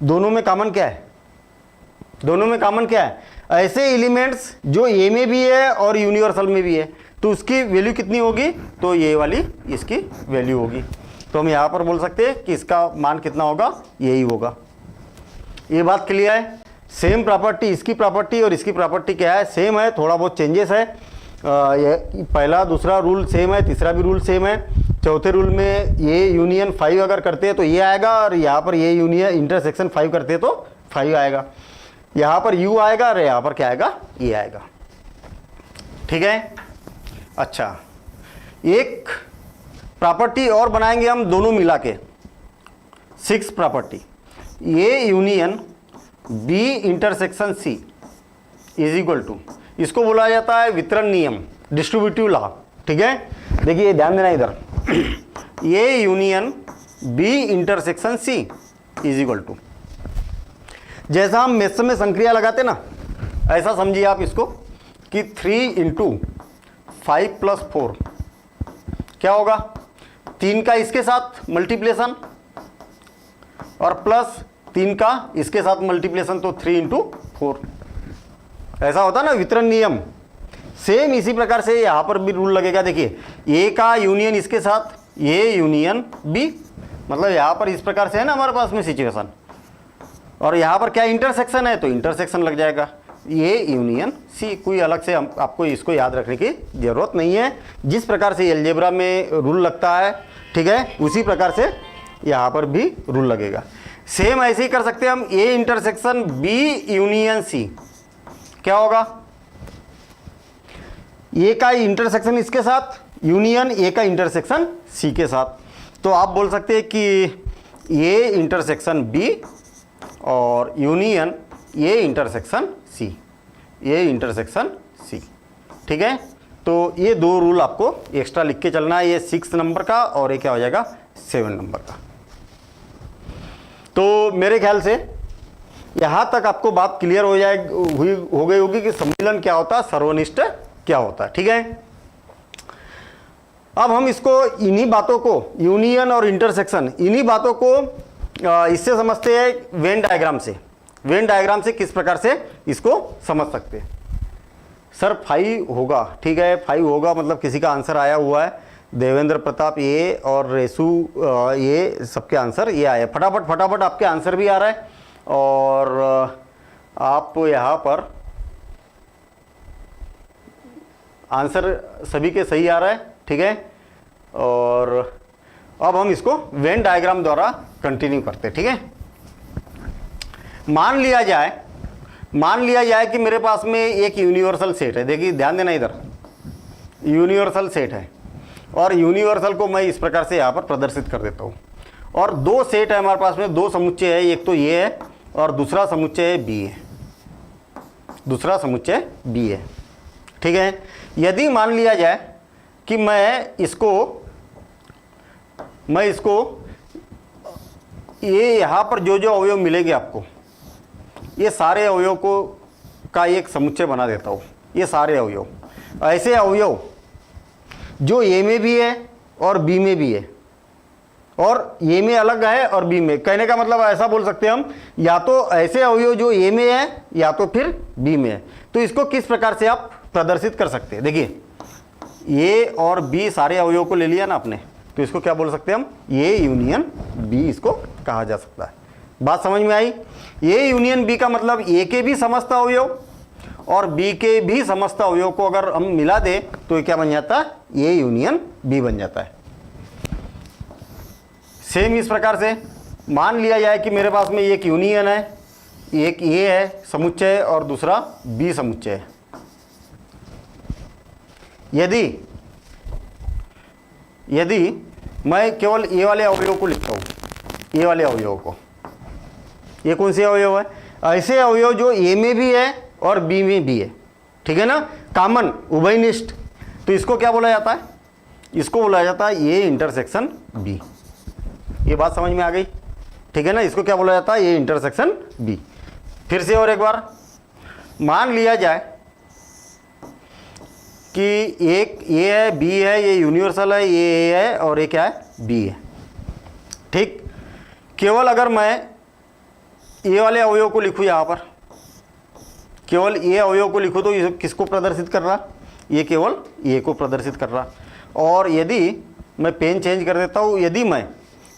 Speaker 1: दोनों में कॉमन क्या है, दोनों में कॉमन क्या है, ऐसे एलिमेंट्स जो ए में भी है और यूनिवर्सल में भी है, तो उसकी वैल्यू कितनी होगी, तो ये वाली इसकी वैल्यू होगी। तो हम यहाँ पर बोल सकते हैं कि इसका मान कितना होगा, यही होगा। ये बात क्लियर है। सेम प्रॉपर्टी, इसकी प्रॉपर्टी और इसकी प्रॉपर्टी क्या है, सेम है, थोड़ा बहुत चेंजेस है। ये पहला दूसरा रूल सेम है, तीसरा भी रूल सेम है। चौथे रूल में ये यूनियन 5 अगर करते हैं तो ये आएगा, और यहाँ पर ये यूनियन इंटरसेक्शन 5 करते हैं तो 5 आएगा, यहाँ पर u आएगा और यहाँ पर क्या आएगा, ये आएगा। ठीक है, अच्छा एक प्रॉपर्टी और बनाएंगे हम दोनों मिला के, 6 प्रॉपर्टी, ये union b intersection c is equal to, इसको बोला जाता है वितरण नियम, डिस्ट्रीब्यूटिव लॉ। ठीक है, देखिए ध्यान देना इधर, ये union b intersection c is equal to, जैसा हम मेष में संक्रिया लगाते ना, ऐसा समझिए आप इसको कि 3 × 5 + 4 क्या होगा, 3 का इसके साथ मल्टीप्लिकेशन और प्लस 3 का इसके साथ मल्टीप्लिकेशन, तो 3 × 4 ऐसा होता ना वितरण नियम। सेम इसी प्रकार से यहाँ पर भी रूल लगेगा। देखिए ए का यूनियन इसके साथ, ये यूनियन बी, मतलब यहाँ पर इस प्रकार से है ना हमारे पास में सिचुएशन, और यहाँ पर क्या इंटरसेक्शन है तो इंटरसेक्शन लग जाएगा, ए यूनियन सी। कोई अलग से आपको इसको याद रखने की ज़रूरत नहीं है। जिस प्रकार से अलजेब्रा में रूल लगता है, ठीक है, उसी प्रकार से यहाँ पर भी रूल लगेगा। सेम ऐसे ही कर सकते हैं हम, A intersection B union C. क्या होगा? ए का इंटरसेक्शन इसके साथ, यूनियन ए का इंटरसेक्शन सी के साथ। तो आप बोल सकते हैं कि ए इंटरसेक्शन बी और union A intersection C, A intersection C. ठीक है, तो ये दो रूल आपको एक्स्ट्रा लिख के चलना है, ये 6 नंबर का और ये क्या हो जाएगा 7 नंबर का। तो मेरे ख्याल से यहाँ तक आपको बात क्लियर हो गई होगी कि सम्मिलन क्या होता है, सर्वनिष्ठ क्या होता है। ठीक है, अब हम इसको इन्हीं बातों को, यूनियन और इंटरसेक्शन, इन्हीं बातों को इससे समझते हैं वेन डायग्राम से। वेन डायग्राम से किस प्रकार से इसको समझ सकते हैं। सर 5 होगा, ठीक है 5 होगा, मतलब किसी का आंसर आया हुआ है, देवेंद्र प्रताप ये और रेसू ये सबके आंसर ये आए। फटाफट फटाफट आपके आंसर भी आ रहा है और आप यहाँ पर आंसर सभी के सही आ रहा है। ठीक है, और अब हम इसको वेन डायग्राम द्वारा कंटिन्यू करते हैं। ठीक है, मान लिया जाए कि मेरे पास में एक यूनिवर्सल सेट है। देखिए ध्यान देना, इधर यूनिवर्सल सेट है और यूनिवर्सल को मैं इस प्रकार से यहाँ पर प्रदर्शित कर देता हूँ। और दो सेट है हमारे पास में, दो समुच्चय है, एक तो ये है और दूसरा समुच्चय बी है, दूसरा समुच्चय बी है। ठीक है, यदि मान लिया जाए कि मैं इसको ये यहाँ पर जो जो अवयव मिलेंगे आपको, ये सारे अवयव को का एक समुच्चय बना देता हूँ। ये सारे अवयव, ऐसे अवयव जो ए में भी है और बी में भी है, और ए में अलग है और बी में। कहने का मतलब ऐसा बोल सकते हैं हम, या तो ऐसे अवयव जो ए में है या तो फिर बी में है। तो इसको किस प्रकार से आप प्रदर्शित कर सकते हैं। देखिए ए और बी सारे अवयव को ले लिया ना आपने, तो इसको क्या बोल सकते हैं हम, ए यूनियन बी इसको कहा जा सकता है। बात समझ में आई। ए यूनियन बी का मतलब ए के भी समस्त अवयव और बी के भी समस्त अवयव को अगर हम मिला दे तो ये क्या बन जाता है, ए यूनियन बी बन जाता है। सेम इस प्रकार से मान लिया जाए कि मेरे पास में एक यूनियन है, एक ए है समुच्चय और दूसरा बी समुच्चय है। यदि मैं केवल ए वाले अवयव को लिखता हूँ, ए वाले अवयव को, ये कौन से अवयव है, ऐसे अवयव जो ए में भी है और बी में भी है। ठीक है ना, कॉमन उभयनिष्ठ। तो इसको क्या बोला जाता है, इसको बोला जाता है ए इंटरसेक्शन बी। ये बात समझ में आ गई। ठीक है ना, इसको क्या बोला जाता है, ए इंटरसेक्शन बी। फिर से और एक बार मान लिया जाए कि एक ए है बी है, ये यूनिवर्सल है, ये ए है और ये क्या है, बी है। ठीक, केवल अगर मैं ए वाले अवयव को लिखूँ, यहाँ पर केवल ए अवयव को लिखूँ तो ये किसको प्रदर्शित कर रहा, ये केवल ए को प्रदर्शित कर रहा। और यदि मैं पेन चेंज कर देता हूँ, यदि मैं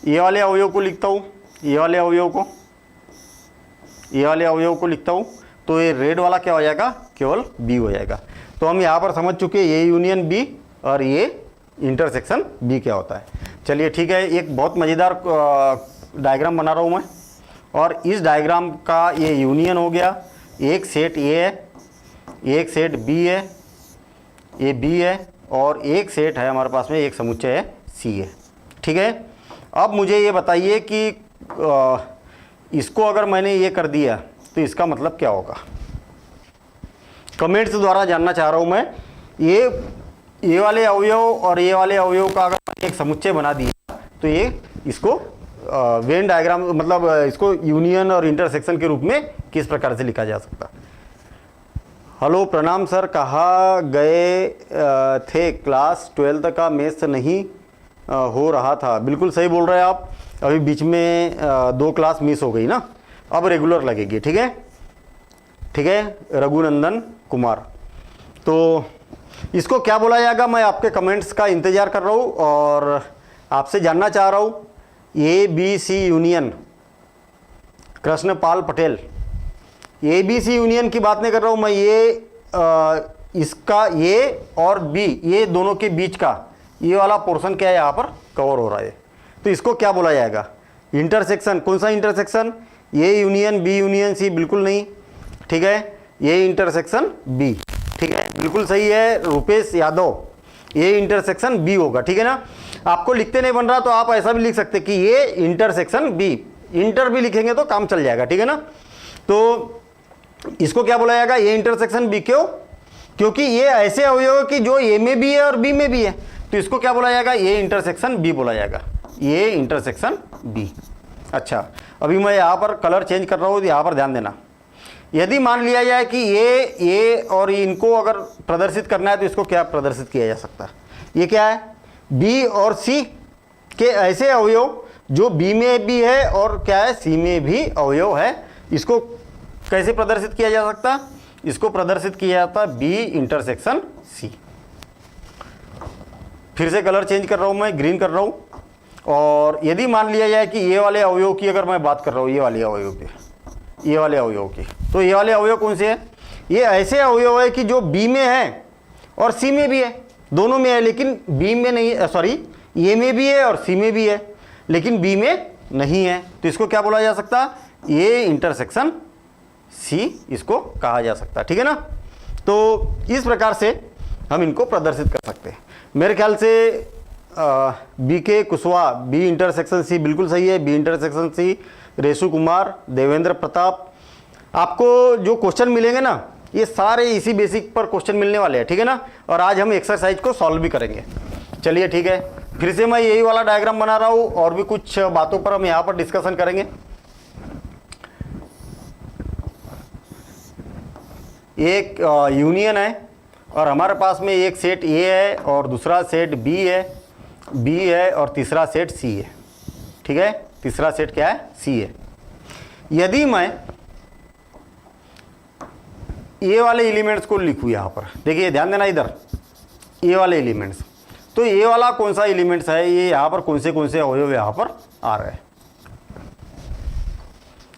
Speaker 1: ए वाले अवयव को लिखता हूँ, ए वाले अवयव को लिखता हूँ, तो ये रेड वाला क्या हो जाएगा, केवल बी हो जाएगा। तो हम यहाँ पर समझ चुके हैं ये यूनियन बी और ये इंटरसेक्शन बी क्या होता है। चलिए ठीक है, एक बहुत मज़ेदार डायग्राम बना रहा हूँ मैं, और इस डायग्राम का ये यूनियन हो गया, एक सेट ए है, एक सेट बी है, ये बी है, और एक सेट है हमारे पास में, एक समुच्चय है सी है। ठीक है, अब मुझे ये बताइए कि इसको अगर मैंने ये कर दिया तो इसका मतलब क्या होगा। कमेंट्स द्वारा जानना चाह रहा हूँ मैं। ये वाले अवयव और ये वाले अवयव का अगर मैंने एक समुच्चय बना दिया तो ये इसको वेन डायग्राम, मतलब इसको यूनियन और इंटरसेक्शन के रूप में किस प्रकार से लिखा जा सकता। हेलो प्रणाम सर, कहाँ गए थे, क्लास 12 का मैथ्स नहीं हो रहा था। बिल्कुल सही बोल रहे हैं आप, अभी बीच में 2 क्लास मिस हो गई ना, अब रेगुलर लगेगी। ठीक है, ठीक है रघुनंदन कुमार। तो इसको क्या बोला जाएगा, मैं आपके कमेंट्स का इंतज़ार कर रहा हूँ और आपसे जानना चाह रहा हूँ। A B C union, Krishnapal Patel, A B C union की बात नहीं कर रहा हूँ मैं, ये इसका ए और बी, ये दोनों के बीच का ये वाला पोर्शन क्या है यहाँ पर कवर हो रहा है, तो इसको क्या बोला जाएगा? इंटरसेक्शन। कौन सा intersection? A union B union C, बिल्कुल नहीं, ठीक है, ये इंटरसेक्शन बी, ठीक है, बिल्कुल सही है रुपेश यादव, ये इंटरसेक्शन बी होगा, ठीक है ना। आपको लिखते नहीं बन रहा तो आप ऐसा भी लिख सकते कि ये इंटरसेक्शन बी, इंटर भी लिखेंगे तो काम चल जाएगा, ठीक है ना। तो इसको क्या बोला जाएगा? ये इंटरसेक्शन बी। क्यों? क्योंकि ये ऐसे अवयव है कि जो ए में भी है और बी में भी है, तो इसको क्या बोला जाएगा? ये इंटरसेक्शन बी बोला जाएगा, ये इंटरसेक्शन बी। अच्छा, अभी मैं यहाँ पर कलर चेंज कर रहा हूँ, यहाँ पर ध्यान देना। यदि मान लिया जाए कि ये और इनको अगर प्रदर्शित करना है तो इसको क्या प्रदर्शित किया जा सकता है? ये क्या है? बी और सी के ऐसे अवयव जो बी में भी है और क्या है, सी में भी अवयव है, इसको कैसे प्रदर्शित किया जा सकता? इसको प्रदर्शित किया जाता है बी इंटरसेक्शन सी। फिर से कलर चेंज कर रहा हूं मैं, ग्रीन कर रहा हूं। और यदि मान लिया जाए कि ये वाले अवयव की अगर मैं बात कर रहा हूं, ये वाले अवयव की, ये वाले अवयव की, तो ये वाले अवयव कौन से हैं? ये ऐसे अवयव है कि जो बी में है और सी में भी है, दोनों में है, लेकिन बी में नहीं, सॉरी ए में भी है और सी में भी है, लेकिन बी में नहीं है, तो इसको क्या बोला जा सकता? ये इंटरसेक्शन सी इसको कहा जा सकता है, ठीक है ना। तो इस प्रकार से हम इनको प्रदर्शित कर सकते हैं। मेरे ख्याल से बी के कुशवाहा, बी इंटरसेक्शन सी बिल्कुल सही है, B intersection C. Reshu Kumar, Devendra Pratap, आपको जो क्वेश्चन मिलेंगे ना ये सारे इसी बेसिक पर क्वेश्चन मिलने वाले हैं, ठीक है ना। और आज हम एक्सरसाइज को सॉल्व भी करेंगे। चलिए ठीक है, फिर से मैं यही वाला डायग्राम बना रहा हूँ और भी कुछ बातों पर हम यहाँ पर डिस्कशन करेंगे। एक यूनियन है और हमारे पास में एक सेट ए है और दूसरा सेट बी है और तीसरा सेट सी है, ठीक है। तीसरा सेट क्या है? सी है। यदि मैं ये वाले एलिमेंट्स को लिखूँ यहाँ पर, देखिए ध्यान देना इधर, ये वाले एलिमेंट्स, तो ये वाला कौन सा एलिमेंट्स है, ये यहाँ पर कौन से अवयव यहाँ पर आ रहे हैं,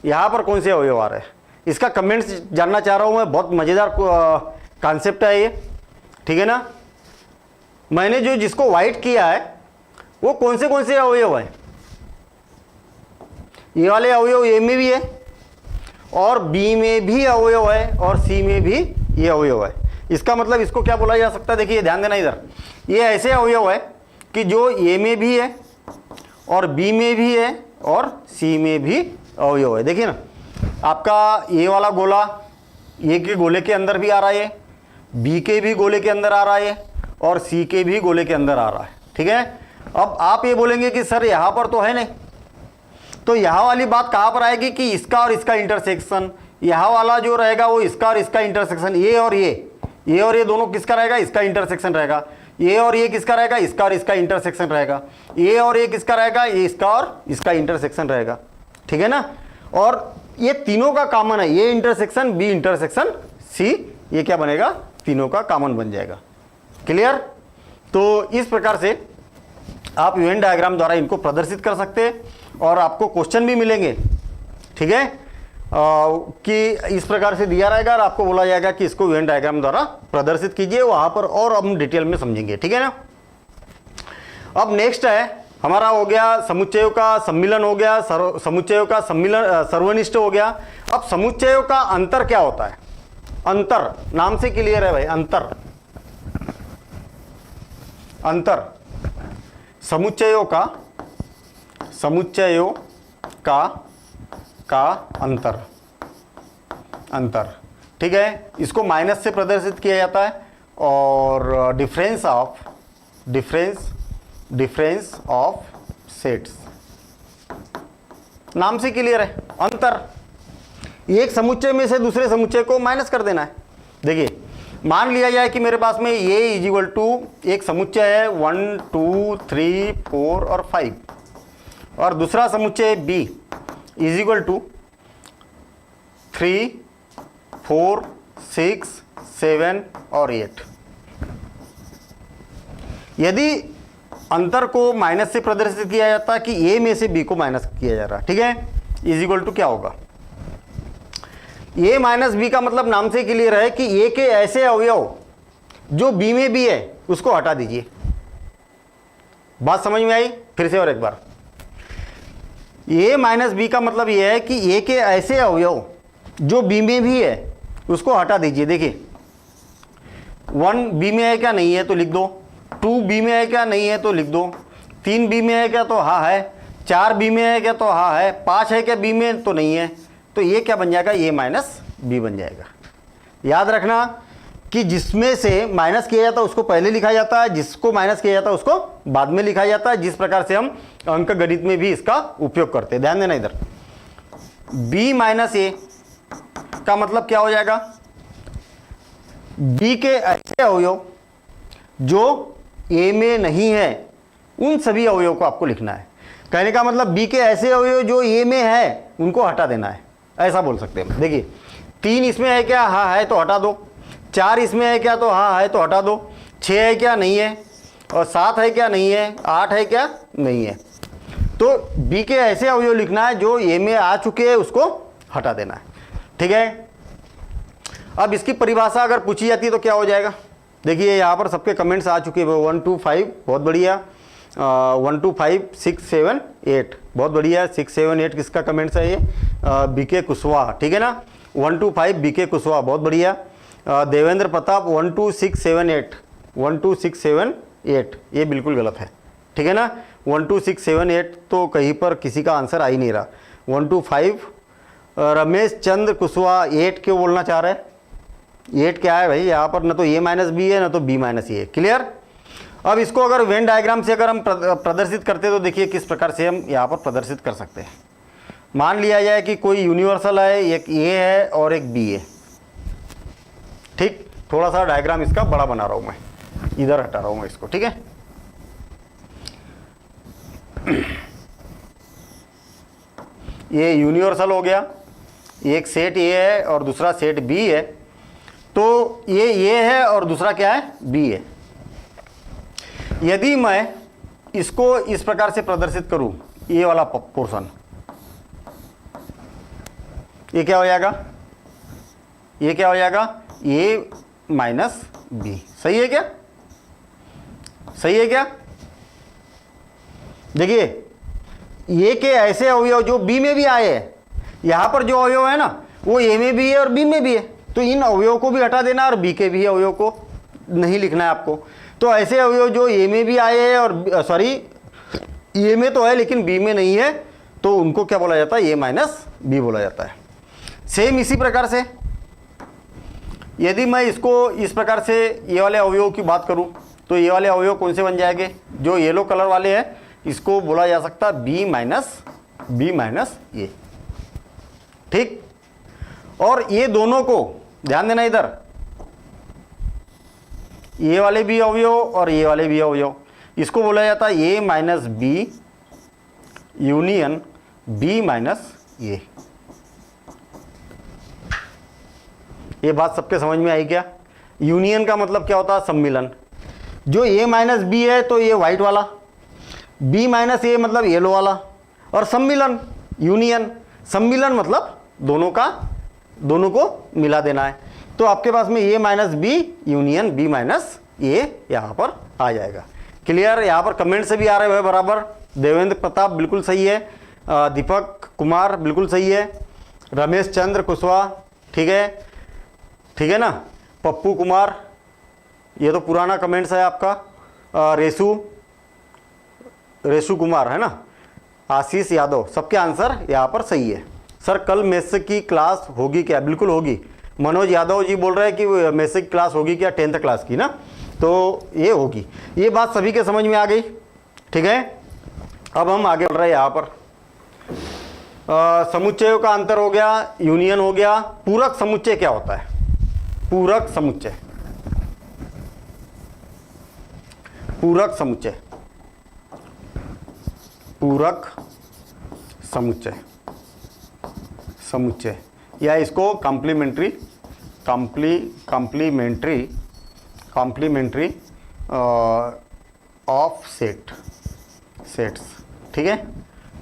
Speaker 1: यहाँ पर कौन से अवयव आ रहे हैं, इसका कमेंट्स जानना चाह रहा हूँ मैं। बहुत मज़ेदार कॉन्सेप्ट है ये, ठीक है ना। मैंने जो जिसको वाइट किया है वो कौन से अवयव है? ये वाले अवयव ए में भी है और बी में भी अवयव है और सी में भी ये अवयव है। इसका मतलब इसको क्या बोला जा सकता है? देखिए ध्यान देना इधर, ये ऐसे अवयव है कि जो ए में भी है और बी में भी है और सी में भी अवयव है। देखिए ना, आपका ये वाला गोला ए के गोले के अंदर भी आ रहा है, बी के भी गोले के अंदर आ रहा है और सी के भी गोले के अंदर आ रहा है, ठीक है। अब आप ये बोलेंगे कि सर यहाँ पर तो है नहीं, तो यहाँ वाली बात कहाँ पर आएगी कि इसका और इसका इंटरसेक्शन, यहाँ वाला जो रहेगा वो इसका और इसका इंटरसेक्शन, ये और ये दोनों किसका रहेगा? इसका इंटरसेक्शन रहेगा। ये और ये किसका रहेगा? इसका और इसका इंटरसेक्शन रहेगा। ये और ये किसका रहेगा? ये इसका और इसका इंटरसेक्शन रहेगा, ठीक है ना। और ये तीनों का कॉमन है, ये इंटरसेक्शन बी इंटरसेक्शन सी, ये क्या बनेगा? तीनों का कॉमन बन जाएगा। क्लियर? तो इस प्रकार से आप वेन डायग्राम द्वारा इनको प्रदर्शित कर सकते हैं और आपको क्वेश्चन भी मिलेंगे, ठीक है, कि इस प्रकार से दिया रहेगा और आपको बोला जाएगा कि इसको वेन डायग्राम द्वारा प्रदर्शित कीजिए, वहां पर और हम डिटेल में समझेंगे, ठीक है ना। अब नेक्स्ट है हमारा, हो गया समुच्चयों का सम्मिलन, हो गया समुच्चयों का सम्मिलन, सर्वनिष्ठ हो गया। अब समुच्चयों का अंतर क्या होता है? अंतर नाम से क्लियर है भाई, अंतर समुच्चयों का अंतर, ठीक है। इसको माइनस से प्रदर्शित किया जाता है और डिफरेंस ऑफ सेट्स नाम से क्लियर है। अंतर, एक समुच्चय में से दूसरे समुच्चय को माइनस कर देना है। देखिए मान लिया जाए कि मेरे पास में ये इज इक्वल टू एक समुच्चय है 1 2 3 4 और 5 और दूसरा समुच्चय बी इज इक्वल टू 3 4 6 7 और 8। यदि अंतर को माइनस से प्रदर्शित किया जाता है कि ए में से बी को माइनस किया जा रहा है, ठीक है, इज इक्वल टू क्या होगा? ए माइनस बी का मतलब नाम से क्लियर है कि ए के ऐसे अवयव जो बी में भी है उसको हटा दीजिए। बात समझ में आई? फिर से और एक बार, ए माइनस बी का मतलब यह है कि ए के ऐसे अवयव जो बी में भी है उसको हटा दीजिए। देखिए 1 बी में है क्या? नहीं है तो लिख दो। 2 बी में है क्या? नहीं है तो लिख दो। 3 बी में है क्या? तो हाँ है। 4 बी में है क्या? तो हाँ है। 5 है क्या बी में? तो नहीं है। तो ये क्या बन जाएगा? ए माइनस बी बन जाएगा। याद रखना कि जिसमें से माइनस किया जाता है उसको पहले लिखा जाता है, जिसको माइनस किया जाता है उसको बाद में लिखा जाता है, जिस प्रकार से हम अंक गणित में भी इसका उपयोग करते हैं। ध्यान देना इधर, b माइनस ए का मतलब क्या हो जाएगा? b के ऐसे अवयव जो a में नहीं है उन सभी अवयवों को आपको लिखना है। कहने का मतलब b के ऐसे अवयव जो a में है उनको हटा देना है, ऐसा बोल सकते हैं। देखिए 3 इसमें है क्या? हाँ है तो हटा दो। 4 इसमें है क्या? तो हाँ है तो हटा दो। 6 है क्या? नहीं है। और 7 है क्या? नहीं है। 8 है क्या? नहीं है। तो b के ऐसे अवयव लिखना है जो a में आ चुके हैं, उसको हटा देना है। ठीक है। अब इसकी परिभाषा अगर पूछी जाती है तो क्या हो जाएगा? देखिए यहाँ पर सबके कमेंट्स आ चुके हैं। 1 2 5 बहुत बढ़िया। 1 2 5 6 7 8 बहुत बढ़िया। 6 7 8 किसका कमेंट्स है? ये बीके कुशवाहा। ठीक है ना। 1 2 5 बीके कुशवाहा बहुत बढ़िया। देवेंद्र प्रताप 1 2 6 7 8 1 2 6 7 8 ये बिल्कुल गलत है। ठीक है ना। 1 2 6 7 8 तो कहीं पर किसी का आंसर आ ही नहीं रहा। 1 2 5 रमेश चंद्र कुशवाहा 8 क्यों बोलना चाह रहे हैं? 8 क्या है भाई? यहाँ पर ना तो ए माइनस बी है ना तो बी माइनस ए है। क्लियर। अब इसको अगर वेन डायग्राम से अगर हम प्रदर्शित करते तो देखिए किस प्रकार से हम यहाँ पर प्रदर्शित कर सकते हैं। मान लिया जाए कि कोई यूनिवर्सल है, एक ए है और एक बी है। ठीक, थोड़ा सा डायग्राम इसका बड़ा बना रहा हूं मैं, इधर हटा रहा हूं मैं इसको। ठीक है। ये यूनिवर्सल हो गया, एक सेट ए है और दूसरा सेट बी है। तो ये ए है और दूसरा क्या है? बी है। यदि मैं इसको इस प्रकार से प्रदर्शित करूं, ये वाला पोर्शन, ये क्या हो जाएगा? ये क्या हो जाएगा? ए माइनस बी। सही है क्या? सही है क्या? देखिए ए के ऐसे अवयव जो बी में भी आए हैं, यहां पर जो अवयव है ना वो ए में भी है और बी में भी है, तो इन अवयवों को भी हटा देना और बी के भी अवयव को नहीं लिखना है आपको। तो ऐसे अवयव जो ए में भी आए हैं और सॉरी ए में तो है लेकिन बी में नहीं है, तो उनको क्या बोला जाता है? ए माइनस बी बोला जाता है। सेम इसी प्रकार से यदि मैं इसको इस प्रकार से ये वाले अवयवों की बात करूं तो ये वाले अवयव कौन से बन जाएंगे? जो येलो कलर वाले हैं इसको बोला जा सकता है बी माइनस ए। ठीक। और ये दोनों को ध्यान देना इधर, ये वाले भी अवयव और ये वाले भी अवयव, इसको बोला जाता है A minus B union B minus A. ये बात सबके समझ में आई क्या? यूनियन का मतलब क्या होता है? सम्मिलन। जो ए माइनस बी है तो ये व्हाइट वाला, बी माइनस ए मतलब येलो वाला, और सम्मिलन यूनियन, सम्मिलन मतलब दोनों को मिला देना है। तो आपके पास में A minus B union B minus A यहाँ पर आ जाएगा। क्लियर। यहाँ पर कमेंट से भी आ रहे हैं बराबर। देवेंद्र प्रताप बिल्कुल सही है, दीपक कुमार बिल्कुल सही है, रमेश चंद्र कुशवाहा ठीक है, ठीक है ना, पप्पू कुमार ये तो पुराना कमेंट्स है आपका, रेशु कुमार है ना, आशीष यादव, सबके आंसर यहाँ पर सही है। सर कल मैथ्स की क्लास होगी क्या? बिल्कुल होगी। मनोज यादव जी बोल रहे हैं कि मैथ्स की क्लास होगी क्या? 10th क्लास की ना, तो ये होगी। ये बात सभी के समझ में आ गई। ठीक है। अब हम आगे बढ़ रहे हैं यहाँ पर। समुच्चयों का अंतर हो गया, यूनियन हो गया। पूरक समुच्चय क्या होता है? पूरक समुच्चय, पूरक समुच्चय, पूरक समुच्चय, समुच्चय या इसको कॉम्प्लीमेंट्री ऑफ सेट्स। ठीक है।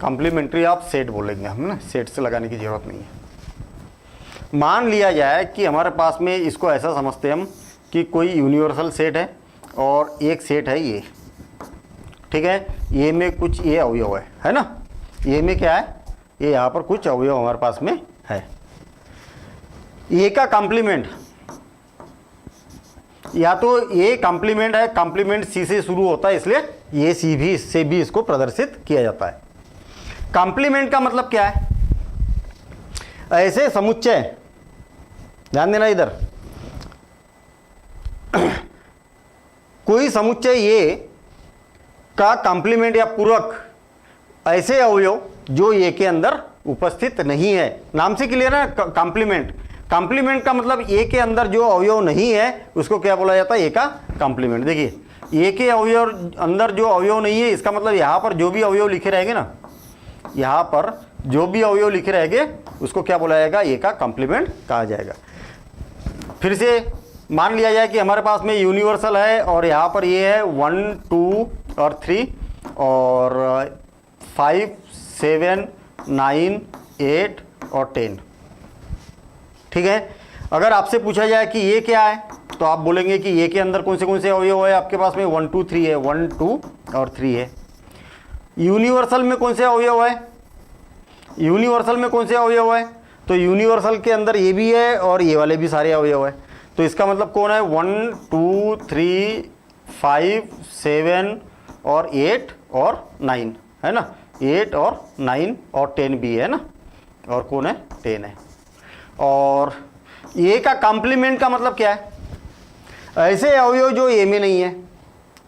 Speaker 1: कॉम्प्लीमेंट्री ऑफ सेट बोलेंगे हम ना, सेट से लगाने की जरूरत नहीं है। मान लिया जाए कि हमारे पास में, इसको ऐसा समझते हैं हम कि कोई यूनिवर्सल सेट है और एक सेट है ये, ठीक है, ये में कुछ ये अवयव है ना, ये में क्या है, ये यहाँ पर कुछ अवयव हमारे पास में है। ए का कॉम्प्लीमेंट, या तो ए कॉम्प्लीमेंट है, कॉम्प्लीमेंट सी से शुरू होता है, इसलिए ये सी भी, इससे भी इसको प्रदर्शित किया जाता है। कॉम्प्लीमेंट का मतलब क्या है, ऐसे समुच्चय, ध्यान देना इधर, कोई समुच्चय ये का कॉम्प्लीमेंट या पूरक ऐसे अवयव जो ए के अंदर उपस्थित नहीं है। नाम से क्लियर है, कॉम्प्लीमेंट, कॉम्प्लीमेंट का मतलब ए के अंदर जो अवयव नहीं है उसको क्या बोला जाता है, ए का कॉम्प्लीमेंट। देखिए ए के अवयव अंदर जो अवयव नहीं है, इसका मतलब यहाँ पर जो भी अवयव लिखे रहेंगे ना, यहाँ पर जो भी अवयव लिखे रहेंगे उसको क्या बोला जाएगा, ए का कॉम्प्लीमेंट कहा जाएगा। फिर से मान लिया जाए कि हमारे पास में यूनिवर्सल है और यहाँ पर ये है 1 2 और 3 और 5 7 9 8 और 10, ठीक है। अगर आपसे पूछा जाए कि ये क्या है तो आप बोलेंगे कि ये के अंदर कौन से अवयव है, आपके पास में 1 2 3 है, 1 2 और 3 है। यूनिवर्सल में कौन से अवयव है, यूनिवर्सल में कौन से अवयव है, तो यूनिवर्सल के अंदर ये भी है और ये वाले भी सारे अवयव है। तो इसका मतलब कौन है, 1 2 3 5 7 और 8 और 9 है ना, 8 और 9 और 10 भी है ना, और कौन है, 10 है। और ए का कॉम्प्लीमेंट का मतलब क्या है, ऐसे अवयव जो ए में नहीं है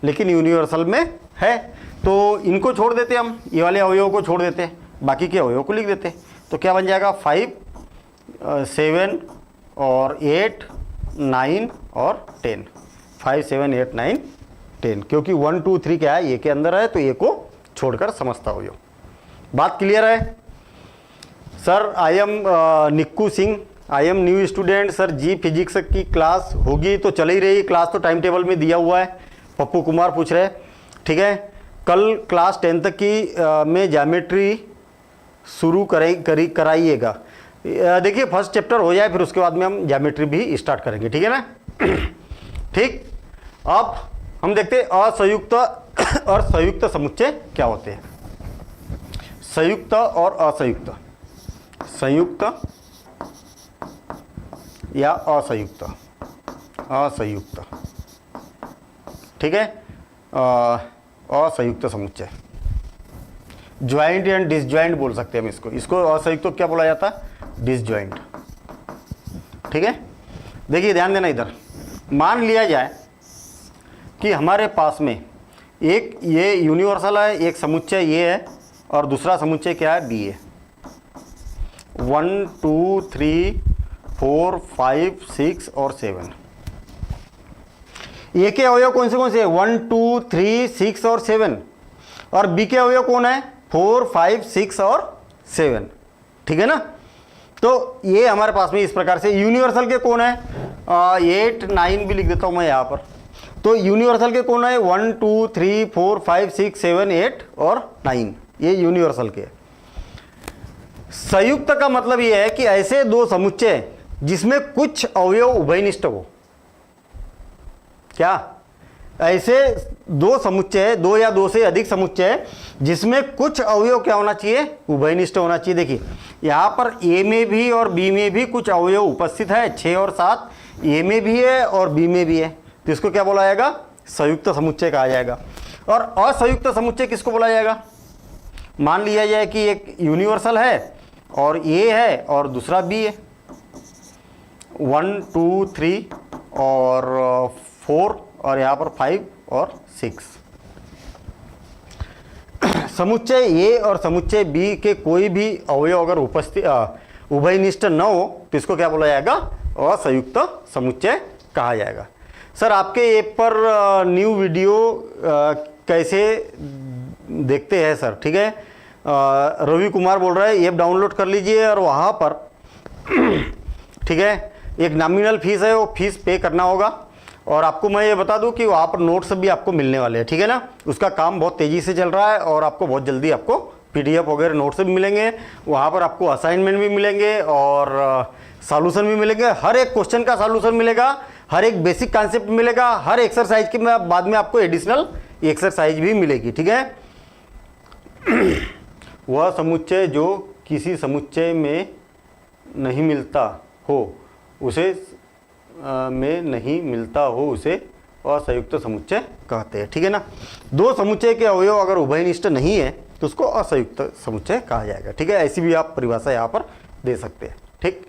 Speaker 1: लेकिन यूनिवर्सल में है। तो इनको छोड़ देते हम, ये वाले अवयव को छोड़ देते, बाकी के अवयव को लिख देते। तो क्या बन जाएगा, 5 7 और 8 9 और 10, 5 7 8 9 10, क्योंकि 1 2 3 क्या है, ए के अंदर है, तो ए को छोड़कर समस्त अवयव। बात क्लियर है sir? I am Nikku Singh, I am new student sir ji. Physics की क्लास होगी तो चल ही रही, क्लास तो टाइम टेबल में दिया हुआ है। पप्पू कुमार पूछ रहे, ठीक है, कल क्लास 10 तक की में ज्योमेट्री शुरू कराइएगा। देखिए फर्स्ट चैप्टर हो जाए, फिर उसके बाद में हम ज्योमेट्री भी स्टार्ट करेंगे, ठीक है ना। ठीक, अब हम देखते हैं असंयुक्त और संयुक्त समुच्चय क्या होते हैं। संयुक्त और असंयुक्त, संयुक्त या असंयुक्त, असंयुक्त, ठीक है, असंयुक्त समुच्चय, ज्वाइंट एंड डिसज्वाइंट बोल सकते हैं हम इसको। इसको असंयुक्त क्या बोला जाता है, डिसज्वाइंट, ठीक है। देखिए ध्यान देना इधर, मान लिया जाए कि हमारे पास में एक ये यूनिवर्सल है, एक समुच्चय ये है और दूसरा समुच्चय क्या है, बी है। 1 2 3 4 5 6 और 7, ए के अवयव कौन से 1 2 3 6 और 7, और बी के अवयव कौन है 4 5 6 और 7, ठीक है ना। तो ये हमारे पास में इस प्रकार से यूनिवर्सल के कौन है, 8 9 भी लिख देता हूं मैं यहाँ पर। तो यूनिवर्सल के कौन है 1 2 3 4 5 6 7 8 और 9, ये यूनिवर्सल के। संयुक्त का मतलब ये है कि ऐसे दो समुच्चय जिसमें कुछ अवयव उभयनिष्ठ हो। क्या, ऐसे दो समुच्चय, दो या दो से अधिक समुच्चय जिसमें कुछ अवयव क्या होना चाहिए, उभयनिष्ठ होना चाहिए। देखिए यहाँ पर ए में भी और बी में भी कुछ अवयव उपस्थित है, 6 और 7 ए में भी है और बी में भी है, तो इसको क्या बोला जाएगा, संयुक्त समुच्चय कहा जाएगा। और असंयुक्त समुच्चय किसको बोला जाएगा, मान लिया जाए कि एक यूनिवर्सल है और ए है और दूसरा बी है, 1 2 3 और 4 और यहाँ पर 5 और 6। समुच्चय ए और समुच्चय बी के कोई भी अवयव अगर उपस्थित उभयनिष्ठ न हो तो इसको क्या बोला जाएगा, असंयुक्त समुच्चय कहा जाएगा। सर आपके ऐप पर न्यू वीडियो कैसे देखते हैं सर, ठीक है। रवि कुमार बोल रहा है ऐप डाउनलोड कर लीजिए और वहाँ पर ठीक है एक नॉमिनल फीस है, वो फीस पे करना होगा। और आपको मैं ये बता दूं कि वहाँ पर नोट्स भी आपको मिलने वाले हैं, ठीक है ना। उसका काम बहुत तेज़ी से चल रहा है और आपको बहुत जल्दी आपको PDF वगैरह नोट्स भी मिलेंगे, वहाँ पर आपको असाइनमेंट भी मिलेंगे और सॉल्यूशन भी मिलेंगे। हर एक क्वेश्चन का सॉल्यूशन मिलेगा, हर एक बेसिक कॉन्सेप्ट मिलेगा, हर एक्सरसाइज के बाद में आपको एडिशनल एक्सरसाइज भी मिलेगी, ठीक है। वह समुच्चय जो किसी समुच्चय में नहीं मिलता हो उसे उसे असंयुक्त समुच्चय कहते हैं, ठीक है ना। दो समुच्चय के अवयव अगर उभयनिष्ठ नहीं है तो उसको असंयुक्त समुच्चय कहा जाएगा, ठीक है। ऐसी भी आप परिभाषा यहाँ पर दे सकते हैं, ठीक।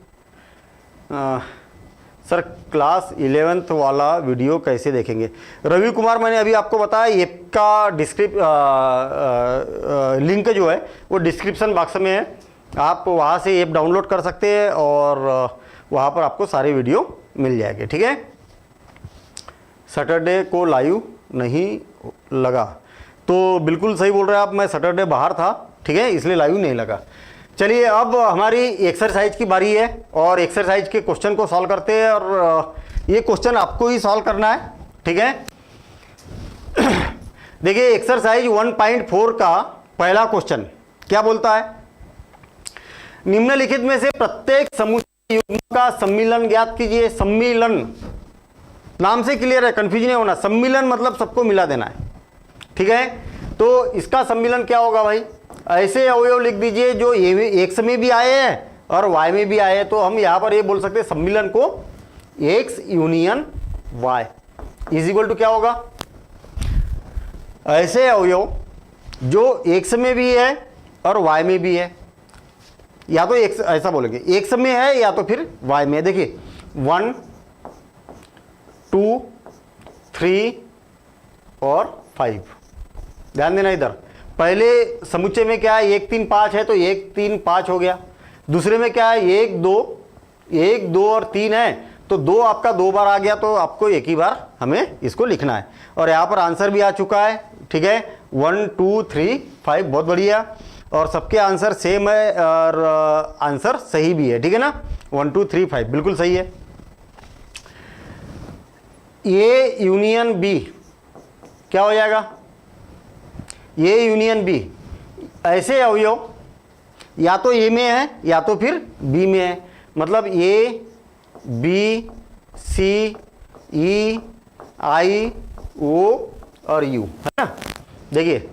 Speaker 1: सर क्लास 11th वाला वीडियो कैसे देखेंगे? रवि कुमार, मैंने अभी आपको बताया ऐप का लिंक जो है वो डिस्क्रिप्शन बॉक्स में है, आप वहाँ से ऐप डाउनलोड कर सकते हैं और वहाँ पर आपको सारे वीडियो मिल जाएंगे, ठीक है। सैटरडे को लाइव नहीं लगा, तो बिल्कुल सही बोल रहे हैं आप, मैं सैटरडे बाहर था, ठीक है, इसलिए लाइव नहीं लगा। चलिए अब हमारी एक्सरसाइज की बारी है और एक्सरसाइज के क्वेश्चन को सॉल्व करते हैं और ये क्वेश्चन आपको ही सॉल्व करना है, ठीक है। देखिए एक्सरसाइज 1.4 का पहला क्वेश्चन क्या बोलता है? निम्नलिखित में से प्रत्येक समुच्चय युग्म का सम्मिलन ज्ञात कीजिए। सम्मिलन नाम से क्लियर है, कंफ्यूजन नहीं होना। सम्मिलन मतलब सबको मिला देना है, ठीक है। तो इसका सम्मिलन क्या होगा भाई? ऐसे अवयव लिख दीजिए जो एक्स में भी आए हैं और वाई में भी आए हैं, तो हम यहां पर ये बोल सकते हैं सम्मिलन को X union Y is equal to क्या होगा? ऐसे अवयव जो एक्स में भी है और वाई में भी है, या तो एक्स ऐसा बोलेंगे एक्स में है या तो फिर वाई में है। देखिए 1 2 3 और 5, ध्यान देना इधर। पहले समुच्चय में क्या है? 1 3 5 है तो 1 3 5 हो गया। दूसरे में क्या है? 1 2 और 3 है तो 2 आपका 2 बार आ गया, तो आपको एक ही बार हमें इसको लिखना है। और यहाँ पर आंसर भी आ चुका है, ठीक है, 1 2 3 5, बहुत बढ़िया। और सबके आंसर सेम है और आंसर सही भी है, ठीक है ना। 1 2 3 5 बिल्कुल सही है। ए यूनियन बी क्या हो जाएगा? ए यूनियन बी, ऐसे अवयव या तो ए में है या तो फिर बी में है, मतलब ए बी सी ई आई ओ और यू, है ना। देखिए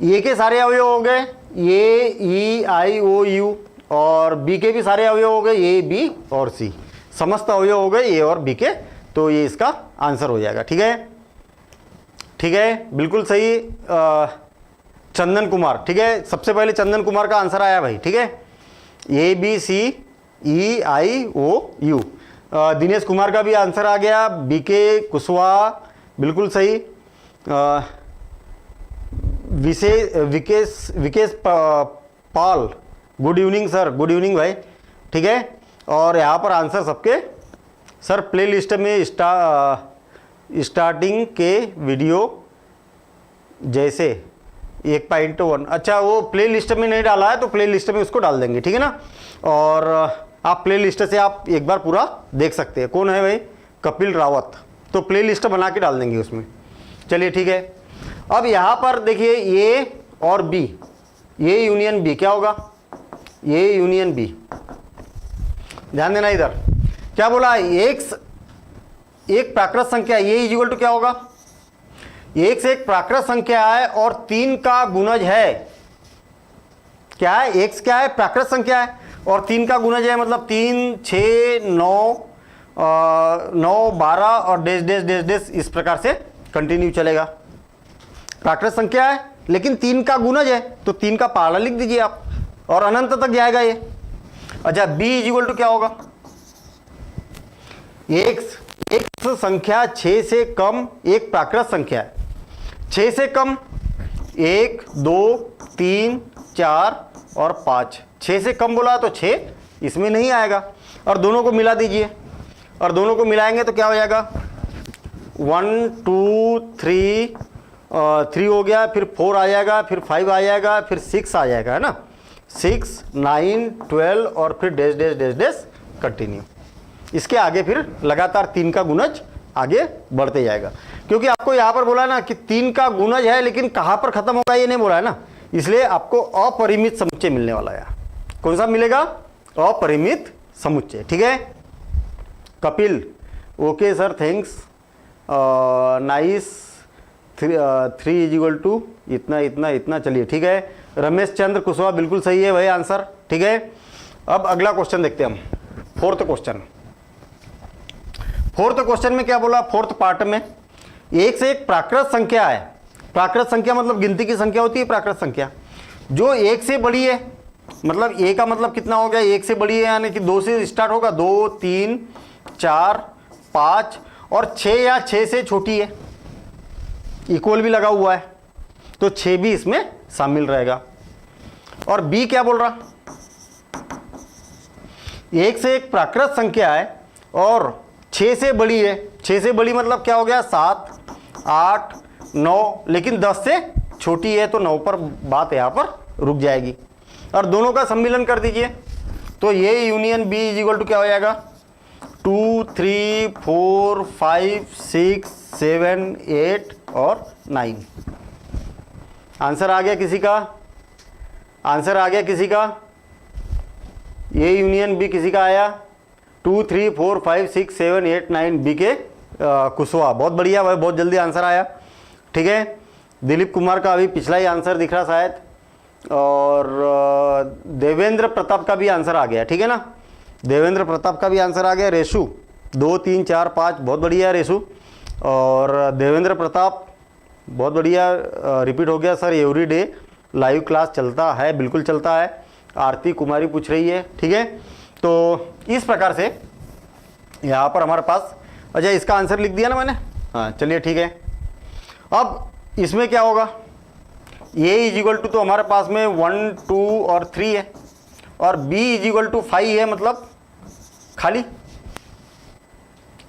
Speaker 1: ए के सारे अवयव हो गए ए ई आई ओ यू, और बी के भी सारे अवयव हो गए ए बी और सी, समस्त अवयव हो गए ए और बी के, तो ये इसका आंसर हो जाएगा, ठीक है। ठीक है, बिल्कुल सही चंदन कुमार, ठीक है, सबसे पहले चंदन कुमार का आंसर आया भाई, ठीक है, A B C E I O U. Dinesh Kumar का भी आंसर आ गया, बीके कुशवाहा बिल्कुल सही। Vikesh Pal, good evening sir, good evening भाई, ठीक है। और यहाँ पर आंसर सबके सर प्ले लिस्ट में स्टार्टिंग के वीडियो जैसे 1.1, अच्छा वो प्ले लिस्ट में नहीं डाला है तो प्ले लिस्ट में उसको डाल देंगे, ठीक है ना। और आप प्ले लिस्ट से आप एक बार पूरा देख सकते हैं। कौन है भाई? कपिल रावत, तो प्ले लिस्ट बना के डाल देंगे उसमें। चलिए ठीक है, अब यहाँ पर देखिए ए और बी, ए यूनियन बी क्या होगा? ए यूनियन बी, ध्यान देना इधर क्या बोला? एक्स एक प्राकृत संख्या, ये इज इक्वल टू क्या होगा? एक्स एक प्राकृत संख्या है और 3 का गुणज है। क्या है? एक्स क्या है? प्राकृत संख्या है और 3 का गुणज है, मतलब 3 6 9 9 12 और डैश डैश डैश डैश इस प्रकार से कंटिन्यू चलेगा। प्राकृत संख्या है लेकिन 3 का गुणज है, तो 3 का पाला लिख दीजिए आप और अनंत तक जाएगा ये। अच्छा, बी इज इक्वल टू क्या होगा? एक्स संख्या 6 से कम एक प्राकृत संख्या है। 6 से कम 1 2 3 4 और 5, 6 से कम बोला तो 6 इसमें नहीं आएगा। और दोनों को मिला दीजिए, और दोनों को मिलाएंगे तो क्या हो जाएगा? 1 2 3 3 हो गया, फिर 4 आ जाएगा, फिर 5 आ जाएगा, फिर 6 आ जाएगा, है ना। 6 9 12 और फिर dash dash dash dash continue. इसके आगे फिर लगातार 3 का गुणज आगे बढ़ते जाएगा, क्योंकि आपको यहाँ पर बोला है ना कि 3 का गुणज है, लेकिन कहाँ पर खत्म होगा ये नहीं बोला है ना। इसलिए आपको अपरिमित समुच्चय मिलने वाला है। कौन सा मिलेगा? अपरिमित समुच्चय। ठीक है Kapil, okay sir thanks, nice, 3 is to इतना इतना इतना, चलिए ठीक है। रमेश चंद्र कुशवाहा बिल्कुल सही है भाई आंसर। ठीक है अब अगला क्वेश्चन देखते हैं हम, फोर्थ क्वेश्चन। फोर्थ क्वेश्चन में क्या बोला? फोर्थ पार्ट में एक से एक प्राकृत संख्या है। प्राकृत संख्या मतलब गिनती की संख्या होती है प्राकृत संख्या, जो एक से बड़ी है। मतलब ए का मतलब कितना हो गया? एक से बड़ी है, यानी कि 2 से स्टार्ट होगा, 2, 3, 4, 5 और 6 या 6 से छोटी है। इक्वल भी लगा हुआ है तो 6 भी इसमें शामिल रहेगा। और बी क्या बोल रहा? एक से एक प्राकृत संख्या है और 6 से बड़ी है। 6 से बड़ी मतलब क्या हो गया? 7, 8, 9, लेकिन 10 से छोटी है तो 9 पर बात यहाँ पर रुक जाएगी। और दोनों का सम्मिलन कर दीजिए तो ये union B is equal to क्या हो जाएगा? 2, 3, 4, 5, 6, 7, 8 और 9। आंसर आ गया किसी का? आंसर आ गया किसी का? ये यूनियन बी किसी का आया? 2, 3, 4, 5, 6, 7, 8, 9 बी के कुशवाहा। बहुत बढ़िया भाई, बहुत जल्दी आंसर आया। ठीक है दिलीप कुमार का अभी पिछला ही आंसर दिख रहा शायद, और देवेंद्र प्रताप का भी आंसर आ गया। ठीक है ना, देवेंद्र प्रताप का भी आंसर आ गया। रेशु 2, 3, 4, 5, बहुत बढ़िया रेशु। और देवेंद्र प्रताप बहुत बढ़िया, रिपीट हो गया sir. Every day live class चलता है, बिल्कुल चलता है। आरती कुमारी पूछ रही है। ठीक है तो इस प्रकार से यहाँ पर हमारे पास, अच्छा इसका आंसर लिख दिया ना मैंने, हाँ चलिए ठीक है। अब इसमें क्या होगा? ए इज इक्वल टू तो हमारे पास में 1, 2 और 3 है, और बी इज इक्वल टू 5 है, मतलब खाली,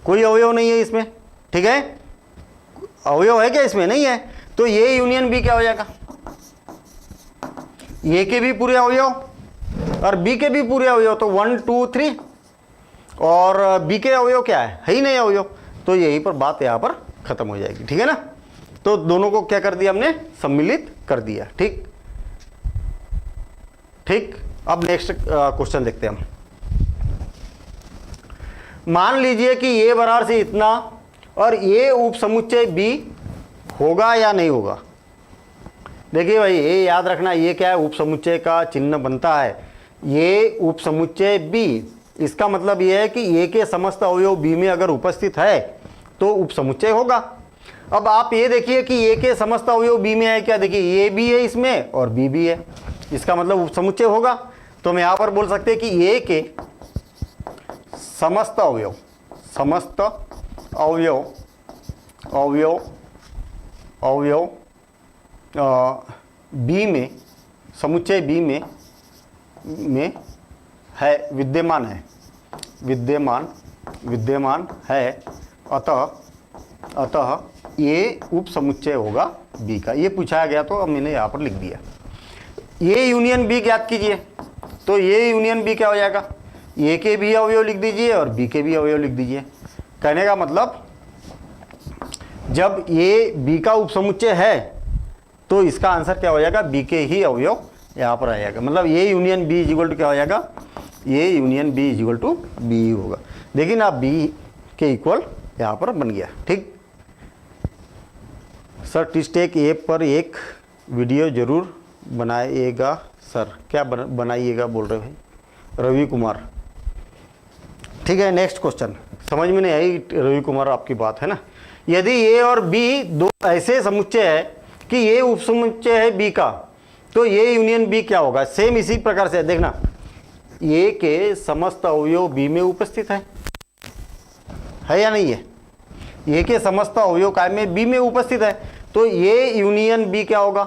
Speaker 1: कोई अवयव नहीं है इसमें। ठीक है अवयव है क्या इसमें? नहीं है। तो ये यूनियन बी क्या हो जाएगा? ए के भी पूरे अवयव और बी के भी पूरे अवयव, तो 1, 2, 3, और बी के अवयव क्या है ही नहीं अवयव, तो यहीं पर बात यहाँ पर खत्म हो जाएगी। ठीक है ना, तो दोनों को क्या कर दिया हमने? सम्मिलित कर दिया। ठीक ठीक अब नेक्स्ट क्वेश्चन देखते हैं हम। मान लीजिए कि ए बराबर से इतना और ये उप समुच्चय बी होगा या नहीं होगा। देखिए भाई ये याद रखना, ये क्या है? उप समुच्चय का चिन्ह बनता है। ये उप समुच्चय बी, इसका मतलब ये है कि ए के समस्त अवयव बी में अगर उपस्थित है तो उप समुच्चय होगा। अब आप ये देखिए कि ए के समस्त अवयव बी में है क्या? देखिए ए भी है इसमें और बी भी है, इसका मतलब उप समुच्चय होगा। तो हम यहाँ पर बोल सकते हैं कि ए के समस्त अवयव, समस्त अवयव अवयव अवयव बी में, समुच्चय बी में है, विद्यमान है, विद्यमान है। अतः ये उप समुच्चय होगा बी का। ये पूछा गया तो अब मैंने यहाँ पर लिख दिया। ये यूनियन बी ज्ञात कीजिए, तो ये यूनियन बी क्या हो जाएगा? ए के भी अवयव लिख दीजिए और बी के भी अवयव लिख दीजिए। कहने का मतलब जब ये बी का उपसमुच्चय है तो इसका आंसर क्या हो जाएगा? बी के ही अवयव यहाँ पर आ जाएगा। मतलब ये union B is equal to क्या हो जाएगा? ये union B is equal to B होगा। देखिए ना बी के इक्वल यहाँ पर बन गया। ठीक सर, टिस्टेक ऐप पर एक वीडियो जरूर बनाइएगा सर। क्या बनाइएगा बोल रहे भाई? रवि कुमार। ठीक है नेक्स्ट क्वेश्चन। समझ में नहीं आई रवि कुमार आपकी बात है ना। यदि ए और बी दो ऐसे समुच्चय है कि ये उपसमुच्चय है बी का, तो ये यूनियन बी क्या होगा? सेम इसी प्रकार से देखना, ए के समस्त अवयव बी में उपस्थित है या नहीं है? ए के समस्त अवयव काय में? बी में उपस्थित है। तो ये यूनियन बी क्या होगा?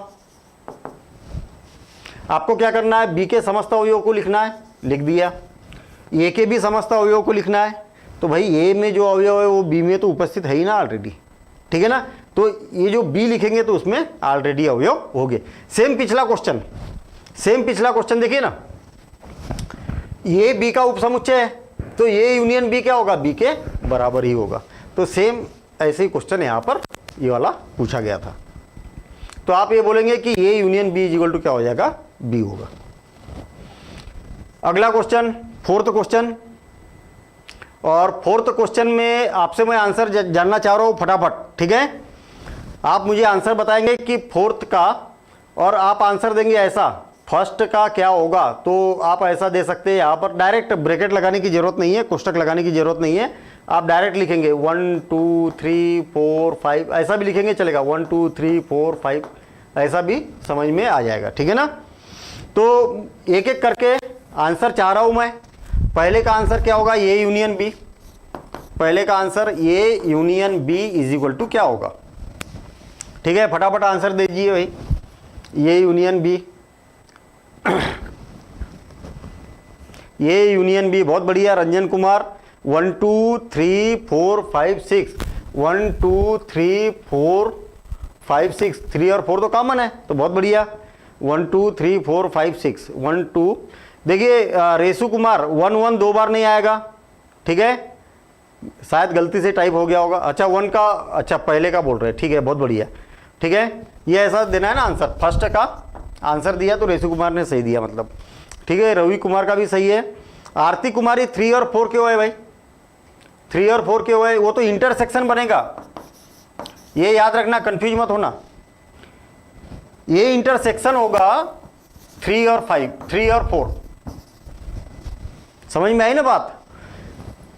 Speaker 1: आपको क्या करना है? बी के समस्त अवयव को लिखना है, लिख दिया। ए के भी समस्त अवयव को लिखना है, तो भाई ए में जो अवयव है वो बी में तो उपस्थित है ही ना ऑलरेडी। ठीक है ना, तो ये जो बी लिखेंगे तो उसमें ऑलरेडी अवयव हो गए। सेम पिछला क्वेश्चन देखिए ना, ये बी का उपसमुच्चय है तो ये यूनियन बी क्या होगा? बी के बराबर ही होगा। तो सेम ऐसे ही क्वेश्चन यहाँ पर ये वाला पूछा गया था। तो आप ये बोलेंगे कि A union B is equal to क्या हो जाएगा, बी होगा। अगला क्वेश्चन, फोर्थ क्वेश्चन, और फोर्थ क्वेश्चन में आपसे मैं आंसर जानना चाह रहा हूँ फटाफट, ठीक है। आप मुझे आंसर बताएंगे कि फोर्थ का, और आप आंसर देंगे ऐसा, फर्स्ट का क्या होगा, तो आप ऐसा दे सकते हैं। यहाँ पर डायरेक्ट ब्रैकेट लगाने की जरूरत नहीं है, कोष्टक लगाने की जरूरत नहीं है, आप डायरेक्ट लिखेंगे 1 2 3 4 5, ऐसा भी लिखेंगे चलेगा, 1 2 3 4 5, ऐसा भी समझ में आ जाएगा, ठीक है ना। तो एक एक करके आंसर चाह रहा हूं मैं। पहले का आंसर क्या होगा, ए यूनियन बी। पहले का answer A union B is equal to क्या होगा, ठीक है, फटाफट आंसर दे दीजिए भाई। A union B, A union B, बहुत बढ़िया रंजन कुमार। 1 2 3 4 5 6, 1 2 3 4 5 6, 3 और 4 तो कॉमन है, तो बहुत बढ़िया। 1 2 3 4 5 6, 1 2, देखिए रेसु कुमार 1 1 दो बार नहीं आएगा, ठीक है, शायद गलती से टाइप हो गया होगा। अच्छा 1 का, अच्छा पहले का बोल रहे हैं, ठीक है, बहुत बढ़िया, ठीक है। ये ऐसा देना है ना आंसर, फर्स्ट का आंसर दिया तो रेसु कुमार ने सही दिया मतलब, ठीक है। रवि कुमार का भी सही है। आरती कुमारी 3 और 4 क्यों है भाई, 3 और 4 क्यों है, वो तो इंटरसेक्शन बनेगा, ये याद रखना, कंफ्यूज मत होना। ये इंटरसेक्शन होगा 3 और 5, 3 और 4, समझ में आई ना बात।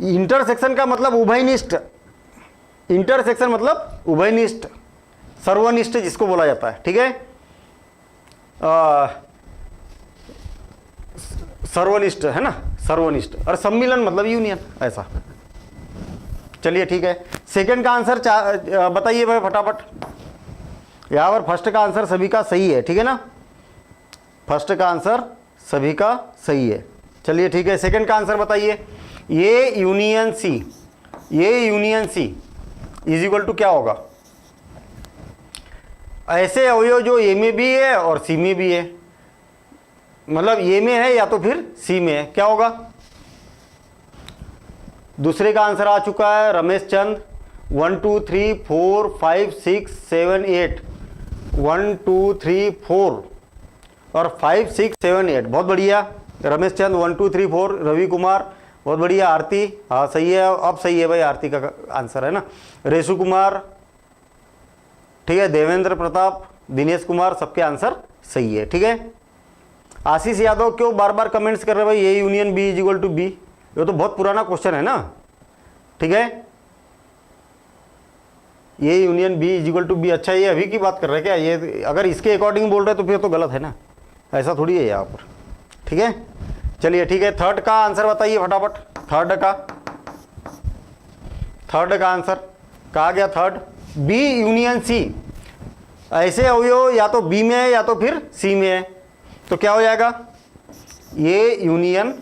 Speaker 1: इंटरसेक्शन का मतलब उभयनिष्ठ, इंटरसेक्शन मतलब उभयनिष्ठ, सर्वनिष्ठ जिसको बोला जाता है, ठीक है, सर्वनिष्ठ है ना, सर्वनिष्ठ, और सम्मिलन मतलब यूनियन, ऐसा। चलिए ठीक है, सेकंड का आंसर बताइए भाई फटाफट। यहाँ पर फर्स्ट का आंसर सभी का सही है, ठीक है ना, फर्स्ट का आंसर सभी का सही है। चलिए ठीक है, सेकंड का आंसर बताइए। A union C, A union C is equal to क्या होगा, ऐसे अवयव जो ए में भी है और सी में भी है, मतलब ए में है या तो फिर सी में है, क्या होगा। दूसरे का आंसर आ चुका है रमेश चंद, 1 2 3 4 5 6 7 8, 1 2 3 4 और 5 6 7 8, बहुत बढ़िया रमेश चंद, 1 2 3 4। रवि कुमार बहुत बढ़िया। आरती, हाँ सही है, अब सही है भाई, आरती का आंसर है ना। रेसु कुमार, ठीक है, देवेंद्र प्रताप, दिनेश कुमार, सबके आंसर सही है, ठीक है। आशीष यादव क्यों बार बार कमेंट्स कर रहे हैं भाई, A union B is equal to B, ये तो बहुत पुराना क्वेश्चन है ना, ठीक है। A union B is equal to B, अच्छा ये अभी की बात कर रहे हैं क्या, ये अगर इसके अकॉर्डिंग बोल रहे हैं तो फिर तो गलत है ना, ऐसा थोड़ी है यहाँ पर, ठीक है। चलिए ठीक है, थर्ड का आंसर बताइए फटाफट। थर्ड का आंसर कहा गया, थर्ड बी यूनियन सी, ऐसे अवयव या तो बी में है या तो फिर सी में है, तो क्या हो जाएगा, A union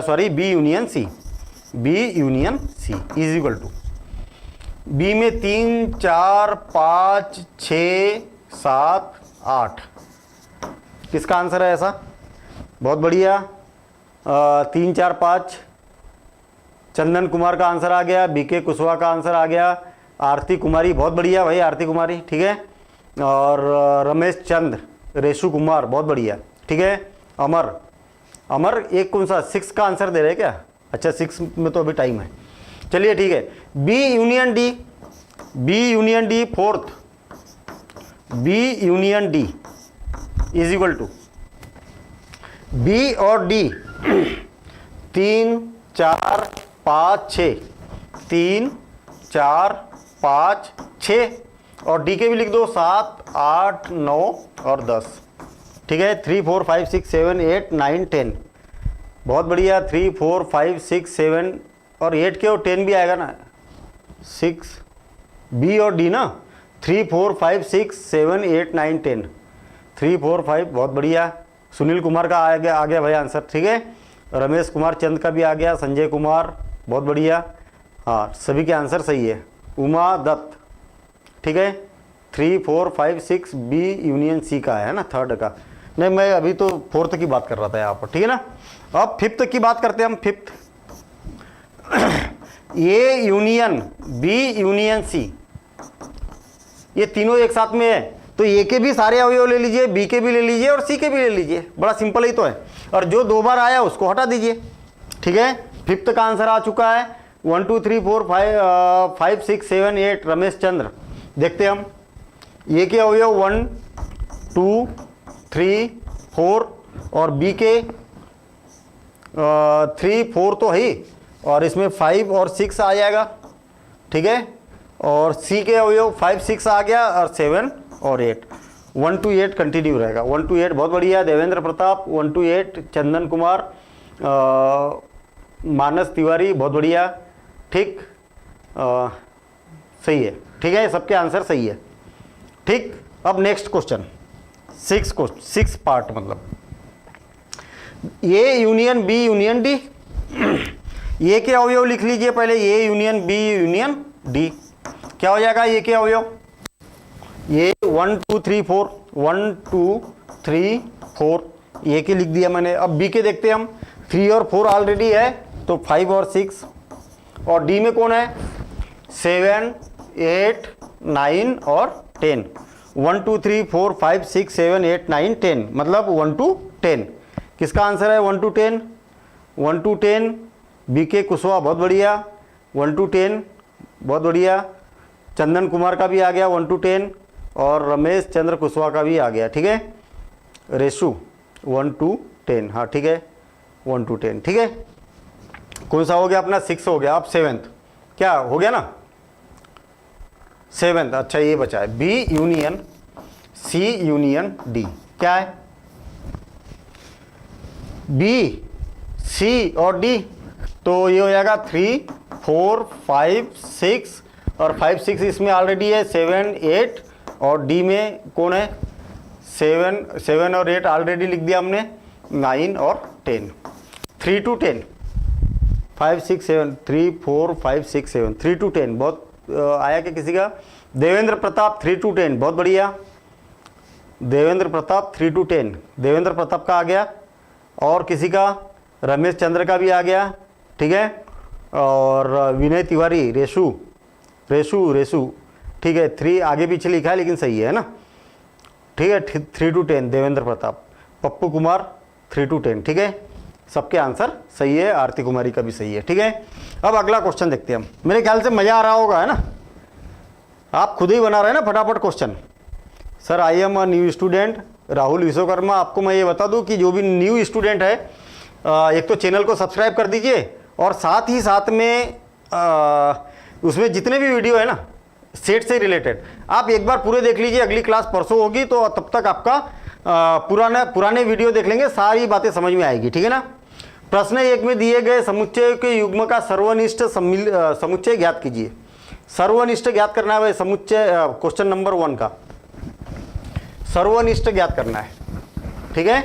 Speaker 1: sorry B union C, B union C is equal to, B में 3 4 5 6 7 8, किसका आंसर है ऐसा, बहुत बढ़िया। 3 4 5 चंदन कुमार का आंसर आ गया, बीके कुशवाहा का आंसर आ गया, आरती कुमारी, बहुत बढ़िया भाई आरती कुमारी, ठीक है, और रमेश चंद, रेशु कुमार, बहुत बढ़िया, ठीक है। अमर एक कौन सा 6 का आंसर दे रहे क्या, अच्छा 6 में तो अभी टाइम है, चलिए ठीक है। B union D, B union D fourth, B union D is equal to, B और डी 3 4 5 6, 3 4 5 6, और डी के भी लिख दो 7 8 9 और 10, ठीक है। 3 4 5 6 7 8 9 10, बहुत बढ़िया। 3 4 5 6 7 और 8 के और 10 भी आएगा ना, 6 बी और डी ना, 3 4 5 6 7 8 9 10, 3 4 5, बहुत बढ़िया। सुनील कुमार का आ गया भाई आंसर, ठीक है। रमेश कुमार चंद का भी आ गया, संजय कुमार, बहुत बढ़िया, हाँ सभी के आंसर सही है। उमा दत्त, ठीक है, 3 4 5 6 बी यूनियन सी का है ना, थर्ड का नहीं, मैं अभी तो फोर्थ की बात कर रहा था यहाँ पर, ठीक है ना। अब फिफ्थ की बात करते हैं हम, fifth A union B union C, ये तीनों एक साथ में है, तो ए के भी सारे अवयव ले लीजिए, बी के भी ले लीजिए और सी के भी ले लीजिए, बड़ा सिंपल ही तो है। और जो 2 बार आया उसको हटा दीजिए, ठीक है। फिफ्थ का आंसर आ चुका है 1 2 3 4 5 6 7 8 रमेश चंद्र। देखते हम ए के अवयव 1 2 3 4 और बी के 3 4 तो है ही, और इसमें 5 और 6 आ जाएगा, ठीक है। और सी के अवयव 5 6 आ गया और 7 और 8, 1 to 8 कंटिन्यू रहेगा। 1 to 8 बहुत बढ़िया। देवेंद्र प्रताप 1 to 8, चंदन कुमार, मानस तिवारी बहुत बढ़िया, ठीक, सही है, ठीक है, सबके आंसर सही है, ठीक। अब नेक्स्ट क्वेश्चन 6 पार्ट, मतलब A union B union D. A के अवयव लिख लीजिए पहले, A union B union D. क्या हो जाएगा ए के अवयव? ये 1 2 3 4, 1 2 3 4 ए के लिख दिया मैंने। अब बी के देखते हैं हम, 3 और 4 ऑलरेडी है तो 5 और 6, और डी में कौन है? 7 8 9 और 10। 1 2 3 4 5 6 7 8 9 10, मतलब 1 to 10। किसका आंसर है 1 to 10? 1 to 10 बी के कुशवाहा बहुत बढ़िया, 1 to 10 बहुत बढ़िया। चंदन कुमार का भी आ गया 1 to 10, और रमेश चंद्र कुशवाहा का भी आ गया, ठीक है। रेशु 1 to 10, हाँ ठीक है, 1 to 10, ठीक है। कौन सा हो गया अपना? 6 हो गया। अब 7th क्या हो गया ना? 7th, अच्छा ये बचा है B union C union D. क्या है? बी सी और डी, तो ये हो जाएगा 3 4 5 6, और 5 6 इसमें ऑलरेडी है, 7 8, और डी में कौन है? 7 और 8 ऑलरेडी लिख दिया हमने, 9 और 10। 3 to 10, 5 6 7, 3 4 5 6 7, 3 to 10 बहुत आया क्या किसी का? देवेंद्र प्रताप 3 to 10 बहुत बढ़िया। देवेंद्र प्रताप 3 to 10, देवेंद्र प्रताप का आ गया, और किसी का? रमेश चंद्र का भी आ गया, ठीक है। और विनय तिवारी, रेशु ठीक है, 3 आगे पीछे लिखा है लेकिन सही है ना, ठीक है। 3 to 10 देवेंद्र प्रताप। पप्पू कुमार 3 to 10, ठीक है, सबके आंसर सही है, आरती कुमारी का भी सही है, ठीक है। अब अगला क्वेश्चन देखते हैं हम। मेरे ख्याल से मज़ा आ रहा होगा, है ना? आप खुद ही बना रहे हैं ना फटाफट question. Sir I am a new student, Rahul Vishwakarma. आपको मैं ये बता दूं कि जो भी न्यू स्टूडेंट है, एक तो चैनल को सब्सक्राइब कर दीजिए, और साथ ही साथ में उसमें जितने भी वीडियो है ना सेट से रिलेटेड, आप एक बार पूरे देख लीजिए। अगली क्लास परसों होगी, तो तब तक आपका पुराने वीडियो देख लेंगे, सारी बातें समझ में आएगी, ठीक है ना। प्रश्न 1 में दिए गए समुच्चय के युग्म का सर्वनिष्ठ समुच्चय ज्ञात कीजिए। सर्वनिष्ठ ज्ञात करना है भाई, समुच्चय क्वेश्चन नंबर 1 का सर्वनिष्ठ ज्ञात करना है, ठीक है।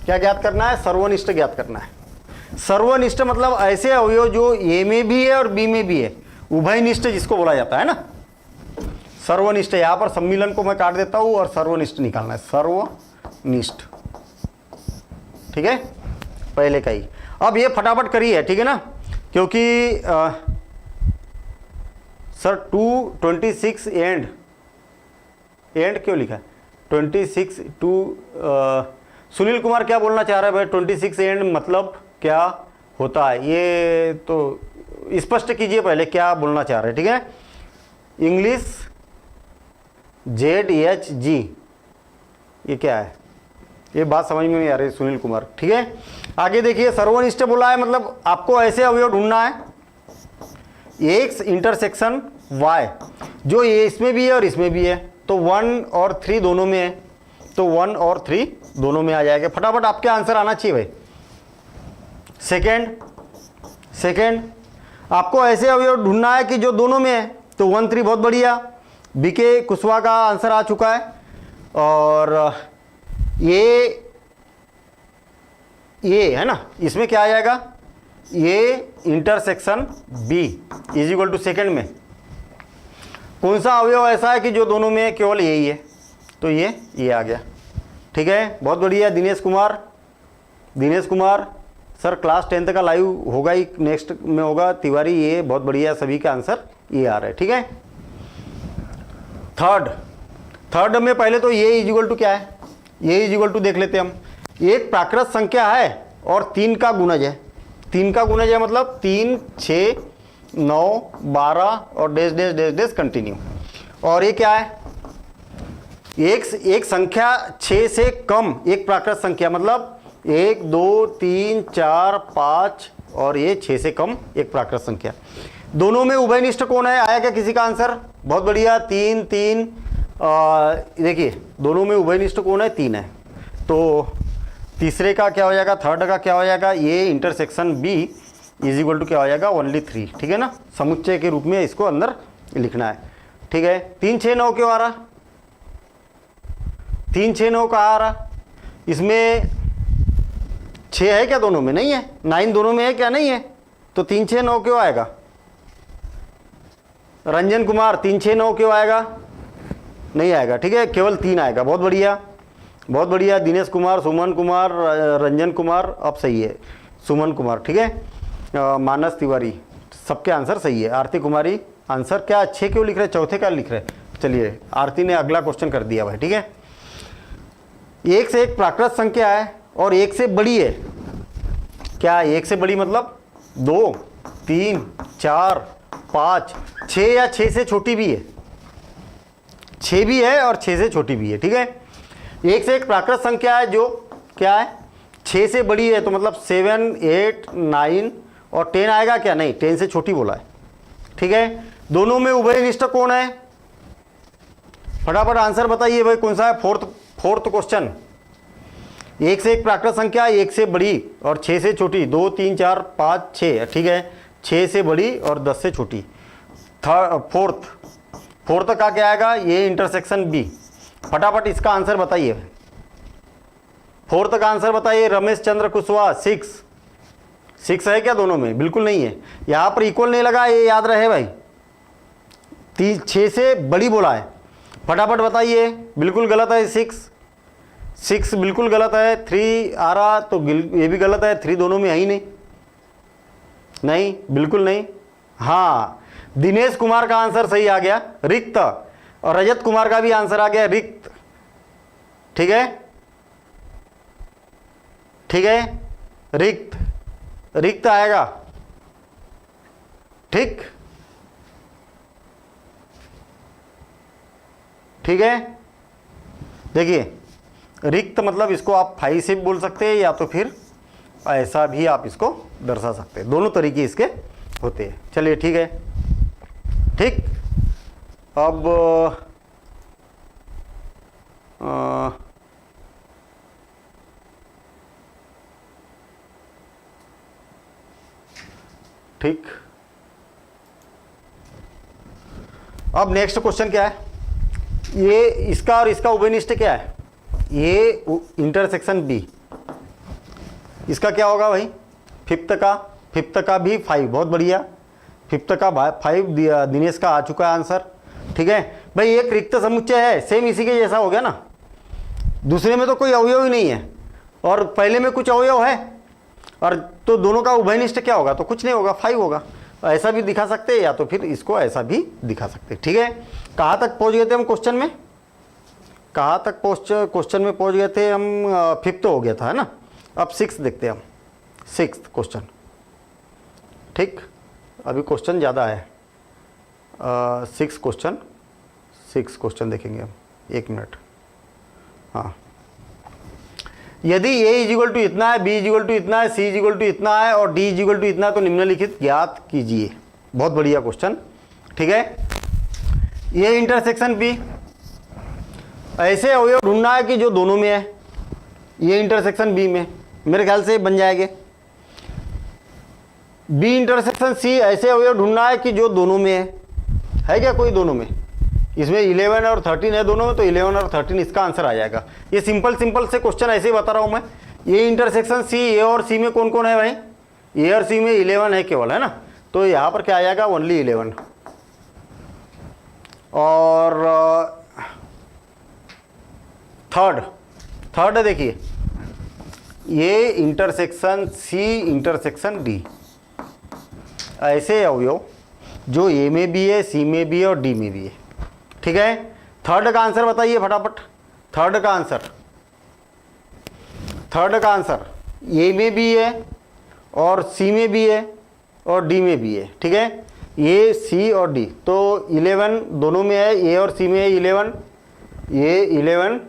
Speaker 1: क्या ज्ञात करना है? सर्वनिष्ठ ज्ञात करना है। सर्वनिष्ठ मतलब ऐसे अवयव जो ए में भी है और बी में भी है, उभयनिष्ठ जिसको बोला जाता है ना। सर्वनिष्ठ, यहां पर सम्मिलन को मैं काट देता हूं और सर्वनिष्ठ निकालना है, सर्वनिष्ठ, ठीक है, पहले का ही। अब ये फटाफट करिए, ठीक है ना, क्योंकि सर 26 एंड क्यों लिखा है? 26 टू सुनील कुमार क्या बोलना चाह रहा है भाई? 26 एंड मतलब क्या होता है? ये तो स्पष्ट कीजिए पहले, क्या बोलना चाह रहे हैं, ठीक है। इंग्लिश ZHG, ये क्या है? ये बात समझ में नहीं आ रही सुनील कुमार, ठीक है। आगे देखिए, सर्वनिष्ठ बोला है मतलब आपको ऐसे अवयव ढूंढना है X इंटरसेक्शन Y, जो ये इसमें भी है और इसमें भी है, तो 1 और 3 दोनों में है, तो 1 और 3 दोनों में आ जाएगा। फटाफट आपके आंसर आना चाहिए भाई। सेकेंड आपको ऐसे अवयव ढूंढना है कि जो दोनों में है, तो 1 3 बहुत बढ़िया। बीके कुशवाहा का आंसर आ चुका है, और ये है ना, इसमें क्या आ जाएगा? ये intersection B is equal to second में कौन सा अवयव ऐसा है कि जो दोनों में केवल यही है, तो ये आ गया, ठीक है, बहुत बढ़िया। Dinesh Kumar sir class 10th का लाइव होगा ही, नेक्स्ट में होगा। तिवारी, ये बहुत बढ़िया, सभी का आंसर ये आ रहा है, ठीक है। थर्ड में पहले तो ये इज इक्वल टू क्या है, ये इज इक्वल टू देख लेते हैं हम। एक प्राकृत संख्या है और 3 का गुणज है। 3 का गुणज है मतलब 3, 6, 9, 12 और dash dash dash dash continue. और ये क्या है, एक संख्या 6 से कम, एक प्राकृत संख्या मतलब 1, 2, 3, 4, 5 और ये 6 से कम एक प्राकृत संख्या। दोनों में उभयनिष्ठ कौन है, आया क्या किसी का आंसर? बहुत बढ़िया, 3, 3। देखिए दोनों में उभयनिष्ठ कौन है, 3 है। तो तीसरे का क्या हो जाएगा, थर्ड का क्या हो जाएगा, ये intersection B is equal to क्या हो जाएगा, ओनली 3। ठीक है ना, समुच्चय के रूप में इसको अंदर लिखना है। ठीक है, 3, 6, 9 क्यों आ रहा, 3, 6, 9 कहाँ आ रहा? इसमें 6 है क्या, दोनों में नहीं है, 9 दोनों में है क्या, नहीं है, तो 3, 6, 9 क्यों आएगा? रंजन कुमार 3, 6, 9 क्यों आएगा, नहीं आएगा। ठीक है, केवल 3 आएगा। बहुत बढ़िया, बहुत बढ़िया। दिनेश कुमार, सुमन कुमार, रंजन कुमार, अब सही है, सुमन कुमार। ठीक है, मानस तिवारी, सबके आंसर सही है। आरती कुमारी आंसर क्या, 6 क्यों लिख रहे, चौथे का लिख रहे? चलिए आरती ने अगला क्वेश्चन कर दिया भाई। ठीक है, 1 से एक प्राकृत संख्या है और 1 से बड़ी है। क्या 1 से बड़ी मतलब 2, 3, 4, 5, 6 या 6 से छोटी भी है, 6 भी है और 6 से छोटी भी है। ठीक है, 1 से एक प्राकृत संख्या है जो क्या है, 6 से बड़ी है, तो मतलब 7, 8, 9 और 10 आएगा क्या, नहीं, 10 से छोटी बोला है। ठीक है, दोनों में उभयनिष्ठ कौन है, फटाफट आंसर बताइए भाई, कौन सा है? Fourth question. 1 से एक प्राकृत संख्या, 1 से बड़ी और 6 से छोटी, 2, 3, 4, 5, 6। ठीक है, 6 से बड़ी और 10 से छोटी। फोर्थ का क्या आएगा, ये इंटरसेक्शन बी। फटाफट इसका आंसर बताइए, फोर्थ का आंसर बताइए। रमेश चंद्र कुशवाहा 6 है क्या दोनों में? बिल्कुल नहीं है, यहां पर इक्वल नहीं लगा, ये याद रहे भाई, 6 से बड़ी बोला है। फटाफट बताइए, बिल्कुल गलत है। 6 बिल्कुल गलत है। 3 आ रहा तो ये भी गलत है, 3 दोनों में है ही नहीं, नहीं बिल्कुल नहीं। हाँ, दिनेश कुमार का आंसर सही आ गया, रिक्त, और रजत कुमार का भी आंसर आ गया रिक्त। ठीक है, ठीक है, रिक्त आएगा। ठीक, ठीक है, देखिए रिक्त मतलब इसको आप 5 से बोल सकते हैं या तो फिर ऐसा भी आप इसको दर्शा सकते हैं, दोनों तरीके इसके होते हैं। चलिए ठीक है, ठीक। अब ठीक, अब नेक्स्ट क्वेश्चन क्या है, ये इसका और इसका उभयनिष्ठ क्या है, ये इंटरसेक्शन बी, इसका क्या होगा भाई, फिफ्थ का भी 5। बहुत बढ़िया, फिफ्थ का 5 दिनेश का आ चुका है आंसर। ठीक है भाई, एक रिक्त समुच्चय है, सेम इसी के जैसा हो गया ना, दूसरे में तो कोई अवयव ही नहीं है और पहले में कुछ अवयव है, और तो दोनों का उभयनिष्ठ क्या होगा, तो कुछ नहीं होगा, 5 होगा। ऐसा भी दिखा सकते हैं या तो फिर इसको ऐसा भी दिखा सकते हैं। ठीक है, कहाँ तक पहुँच गए थे हम क्वेश्चन में, कहाँ तक क्वेश्चन में पहुँच गए थे हम, 5th हो गया था, है ना। अब 6th देखते हैं हम, 6th क्वेश्चन। ठीक, अभी क्वेश्चन ज़्यादा है, 6 क्वेश्चन देखेंगे हम, 1 मिनट। हाँ, यदि a इज इक्वल टू इतना है, b इज इक्वल टू इतना है, c इज इक्वल टू इतना है और d इज इक्वल टू इतना है, तो निम्नलिखित ज्ञात कीजिए। बहुत बढ़िया क्वेश्चन। ठीक है, ये इंटरसेक्शन b, ऐसे अवयव ढूंढना है कि जो दोनों में है, ये इंटरसेक्शन b में मेरे ख्याल से बन जाएंगे। b इंटरसेक्शन c, ऐसे अवयव ढूंढना है कि जो दोनों में है क्या कोई दोनों में, इसमें 11 और 13 है दोनों में, तो 11 और 13 इसका आंसर आ जाएगा। ये सिंपल से क्वेश्चन ऐसे ही बता रहा हूँ मैं। ये इंटरसेक्शन सी, ए और सी में कौन कौन है भाई, ए और सी में 11 है केवल, है ना, तो यहाँ पर क्या आ जाएगा, ओनली 11। और थर्ड देखिए, ये इंटरसेक्शन सी इंटरसेक्शन डी, ऐसे अवयव जो ए में भी है, सी में भी है और डी में भी है। ठीक है, थर्ड का आंसर बताइए फटाफट। थर्ड का आंसर ए में भी है और सी में भी है और डी में भी है, ठीक है, ए सी और डी। तो 11 दोनों में है, ए और सी में है 11, ये 11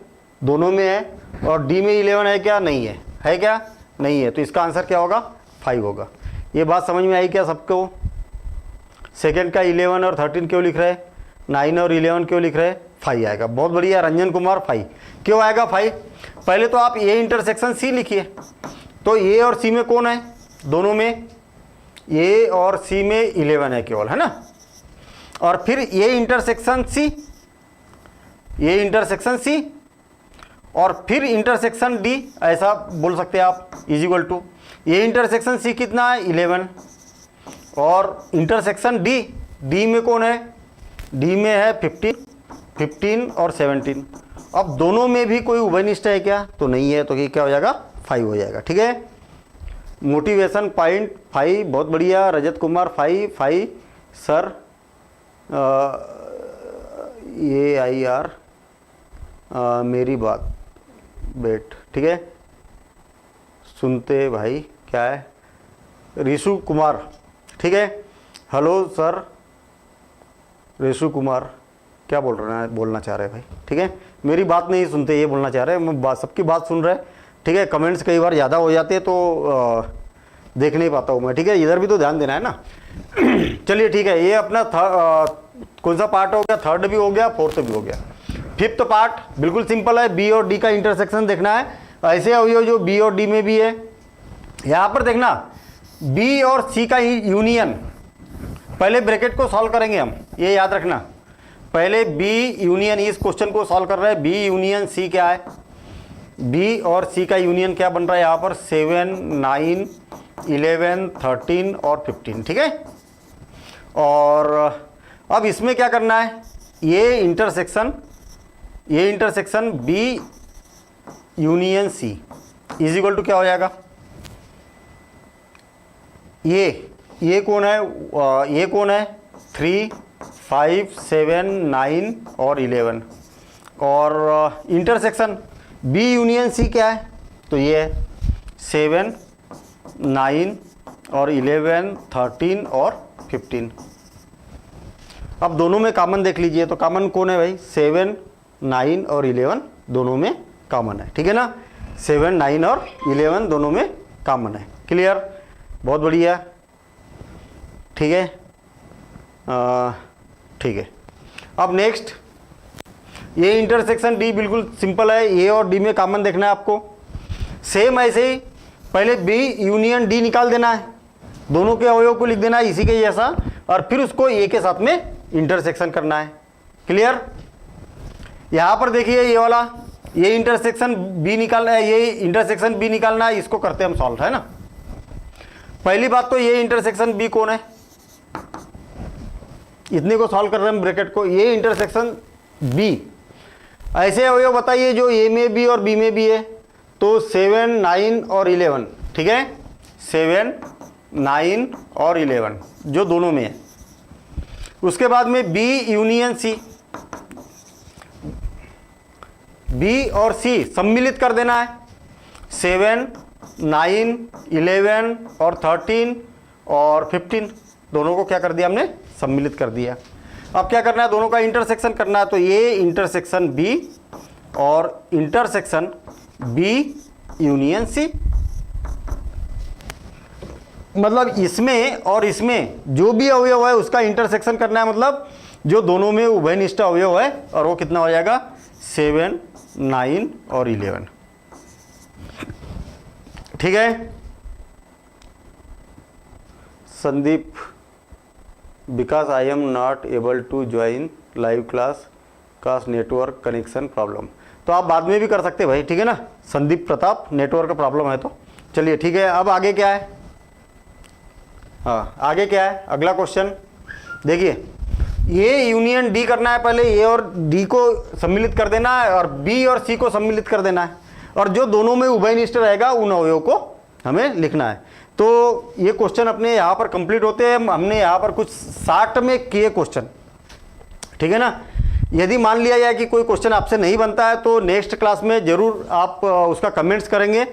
Speaker 1: दोनों में है और डी में 11 है क्या? नहीं है। है क्या? नहीं है। तो इसका आंसर क्या होगा? 5 होगा। ये बात समझ में आई क्या सबको? सेकंड का 11 और 13 क्यों लिख रहे हैं, 9 और 11 क्यों लिख रहे हैं? 5 आएगा। बहुत बढ़िया रंजन कुमार, 5 क्यों आएगा 5? पहले तो आप ए इंटरसेक्शन सी लिखिए। तो ए और सी में कौन है? दोनों में ए और सी में 11 है केवल, है ना। और फिर ए इंटरसेक्शन सी और फिर इंटरसेक्शन डी, ऐसा बोल सकते हैं आप, is equal to A intersection C कितना है? 11 और इंटरसेक्शन डी में कौन है? डी में है 15 और 17। अब दोनों में भी कोई उभयनिष्ठ है क्या? तो नहीं है। तो ये क्या हो जाएगा? 5 हो जाएगा, ठीक है। मोटिवेशन पॉइंट 5, बहुत बढ़िया रजत कुमार, 5 सर। ये आई आर मेरी बात बेट, ठीक है, सुनते भाई, क्या है, ऋषु कुमार, ठीक है। हेलो सर ऋषु कुमार, क्या बोलना चाह रहे हैं भाई, ठीक है। मेरी बात नहीं सुनते, ये बोलना चाह रहे हैं। मैं सबकी बात सुन रहे, ठीक है। कमेंट्स कई बार ज़्यादा हो जाते हैं तो देख नहीं पाता हूँ मैं, ठीक है। इधर भी तो ध्यान देना है ना। चलिए ठीक है, ये अपना कौन सा पार्ट हो गया? थर्ड भी हो गया, फोर्थ भी हो गया। फिफ्थ पार्ट बिल्कुल सिंपल है, बी और डी का इंटरसेक्शन देखना है। ऐसे अवयव जो बी और डी में भी है, यहाँ पर देखना बी और सी का यूनियन। पहले ब्रैकेट को सॉल्व करेंगे हम, ये याद रखना। पहले बी यूनियन, इस क्वेश्चन को सॉल्व कर रहे हैं। बी यूनियन सी क्या है? बी और सी का यूनियन क्या बन रहा है यहाँ पर? 7, 9, 11, 13 और 15, ठीक है। और अब इसमें क्या करना है? ये intersection B union C is equal to क्या हो जाएगा? ये कौन है? ये कौन है? 3, 5, 7, 9 और 11। और इंटरसेक्शन बी यूनियन सी क्या है? तो ये है 7, 9 और 11, 13 और 15। अब दोनों में कॉमन देख लीजिए, तो कॉमन कौन है भाई? 7, 9 और 11 दोनों में कॉमन है, ठीक है ना। 7, 9 और 11 दोनों में कॉमन है। क्लियर? बहुत बढ़िया, ठीक है। ठीक है। अब नेक्स्ट, ये इंटरसेक्शन डी बिल्कुल सिंपल है, ए और डी में कॉमन देखना है आपको। सेम ऐसे ही पहले बी यूनियन डी निकाल देना है, दोनों के अवयव को लिख देना है इसी के जैसा, और फिर उसको ए के साथ में इंटरसेक्शन करना है। क्लियर? यहां पर देखिए ये वाला, ये इंटरसेक्शन बी निकालना है, ये इंटरसेक्शन बी निकालना है, इसको करते हैं हम सॉल्व, है ना। पहली बात तो ये इंटरसेक्शन बी कौन है, इतने को सॉल्व कर रहे हैं हम ब्रैकेट को। ये इंटरसेक्शन बी, ऐसे अवयव बताइए जो ए में भी और बी में भी है। तो 7, 9 और 11, ठीक है, 7, 9 और 11 जो दोनों में है। उसके बाद में बी यूनियन सी, बी और सी सम्मिलित कर देना है। 7, 9, 11 और 13 और 15 दोनों को क्या कर दिया हमने? सम्मिलित कर दिया। अब क्या करना है? दोनों का इंटरसेक्शन करना है। तो ये इंटरसेक्शन बी और इंटरसेक्शन बी यूनियन सी, मतलब इसमें और इसमें जो भी अवयव है उसका इंटरसेक्शन करना है, मतलब जो दोनों में उभयनिष्ठ अवयव है, और वो कितना हो जाएगा? 7, 9 और 11, ठीक है। Sandeep, because I am not able to join live class का नेटवर्क कनेक्शन प्रॉब्लम। तो आप बाद में भी कर सकते हैं भाई, ठीक है ना। संदीप प्रताप, नेटवर्क का प्रॉब्लम है तो चलिए ठीक है। अब आगे क्या है? हाँ, आगे क्या है? अगला क्वेश्चन देखिए, ये यूनियन डी करना है। पहले ए और डी को सम्मिलित कर देना है और बी और सी को सम्मिलित कर देना है, और जो दोनों में उभयनिष्ठ रहेगा उन अवयवों को हमें लिखना है। तो ये क्वेश्चन अपने यहाँ पर कंप्लीट होते हैं। हमने यहाँ पर कुछ 60 में किए क्वेश्चन, ठीक है ना। यदि मान लिया जाए कि कोई क्वेश्चन आपसे नहीं बनता है तो नेक्स्ट क्लास में ज़रूर आप उसका कमेंट्स करेंगे,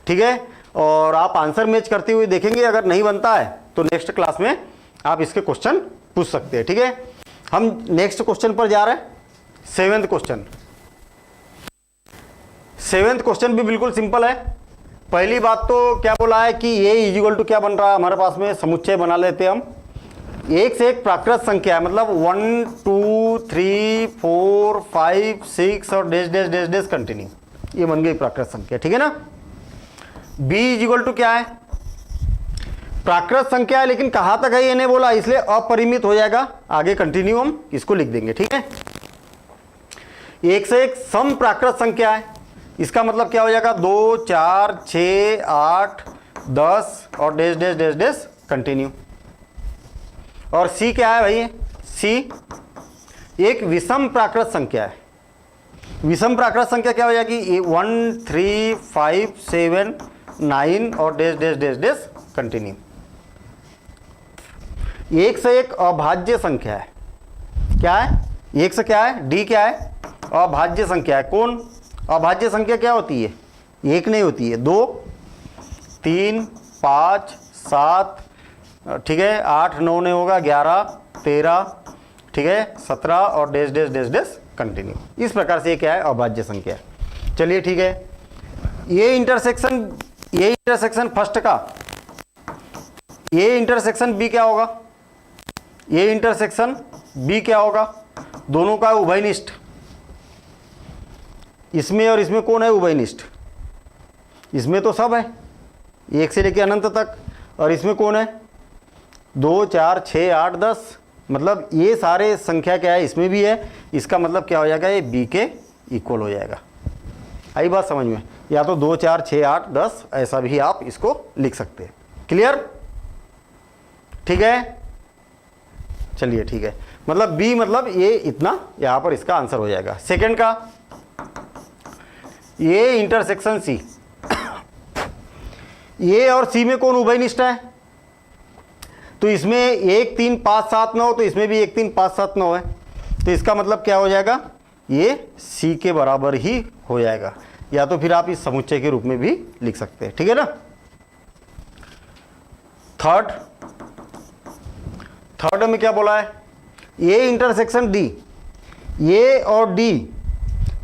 Speaker 1: ठीक है, और आप आंसर मैच करते हुए देखेंगे। अगर नहीं बनता है तो नेक्स्ट क्लास में आप इसके क्वेश्चन पूछ सकते हैं, ठीक है। हम नेक्स्ट क्वेश्चन पर जा रहे हैं, सेवेंथ क्वेश्चन। सेवेंथ क्वेश्चन भी बिल्कुल सिंपल है। पहली बात तो क्या बोला है कि ये इक्वल टू क्या बन रहा है हमारे पास में, समुच्चय बना लेते हैं हम। एक से एक प्राकृत संख्या है, मतलब 1 2 3 4 5 6 और dash dash dash dash continue, ये बन गई प्राकृत संख्या, ठीक है ना। b इक्वल टू क्या है, प्राकृत संख्या है, लेकिन कहाँ तक है ये नहीं बोला, इसलिए अपरिमित हो जाएगा। आगे कंटिन्यू हम इसको लिख देंगे, ठीक है। एक से एक सम प्राकृत संख्या है, इसका मतलब क्या हो जाएगा, 2 4 6 8 10 और dash dash dash dash continue. और c क्या है भाई, c एक विषम प्राकृत संख्या है। विषम प्राकृत संख्या क्या हो जाएगी, 1 3 5 7 9 और dash dash dash dash continue. एक से एक अभाज्य संख्या है, क्या है, एक से क्या है, d क्या है, अभाज्य संख्या है। कौन, अभाज्य संख्या क्या होती है, एक नहीं होती है, 2 3 5 7, ठीक है, 8 9 नहीं होगा, 11 13, ठीक है, 17 और dash dash dash dash continue. इस प्रकार से ये क्या है, अभाज्य संख्या है। चलिए ठीक है, ये इंटरसेक्शन फर्स्ट का, ये इंटरसेक्शन बी क्या होगा, ये इंटरसेक्शन बी क्या होगा, दोनों का उभयनिष्ठ। इसमें और इसमें कौन है उभयनिष्ठ, इसमें तो सब है, 1 से लेकर अनंत तक, और इसमें कौन है, 2 4 6 8 10, मतलब ये सारे संख्या क्या है, इसमें भी है। इसका मतलब क्या हो जाएगा, ये b के इक्वल हो जाएगा। आई बात समझ में, या तो 2 4 6 8 10 ऐसा भी आप इसको लिख सकते हैं। क्लियर, ठीक है। चलिए ठीक है, मतलब b मतलब ये इतना, यहाँ पर इसका आंसर हो जाएगा। सेकंड का, ये इंटरसेक्शन c, ये और c में कौन उभयनिष्ठ है, तो इसमें 1 3 5 7 9, तो इसमें भी 1 3 5 7 9 है, तो इसका मतलब क्या हो जाएगा, ये c के बराबर ही हो जाएगा, या तो फिर आप इस समुच्चय के रूप में भी लिख सकते हैं, ठीक है ना। थर्ड में क्या बोला है, ये इंटरसेक्शन d, ये और d,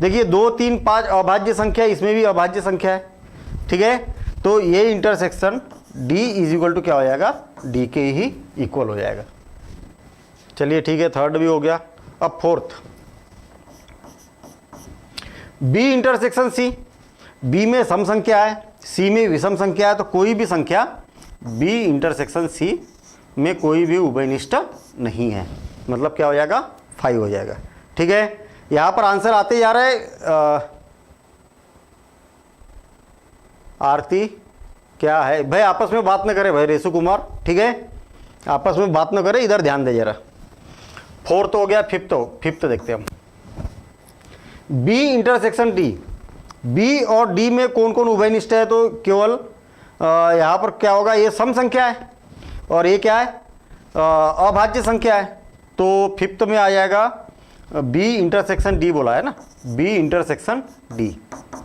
Speaker 1: देखिए 2 3 5 अभाज्य संख्या, इसमें भी अभाज्य संख्या है, ठीक है। तो ये intersection d is equal to क्या हो जाएगा, d के ही इक्वल हो जाएगा। चलिए ठीक है, थर्ड भी हो गया। अब fourth, b intersection c, b में सम संख्या है, c में विषम संख्या है, तो कोई भी संख्या b इंटरसेक्शन c में कोई भी उभयनिष्ठ नहीं है, मतलब क्या हो जाएगा, 5 हो जाएगा, ठीक है। यहाँ पर आंसर आते जा रहा है। आरती क्या है भाई, आपस में बात न करे भाई, रेसु कुमार, ठीक है, आपस में बात न करे, इधर ध्यान दे जरा। फोर्थ हो गया, फिफ्थ देखते हैं हम, बी इंटरसेक्शन डी, बी और डी में कौन कौन उभयनिष्ठ है, तो केवल यहाँ पर क्या होगा, ये सम संख्या है और ये क्या है, अभाज्य संख्या है, तो फिफ्थ में आ जाएगा बी इंटरसेक्शन डी बोला है ना, B intersection D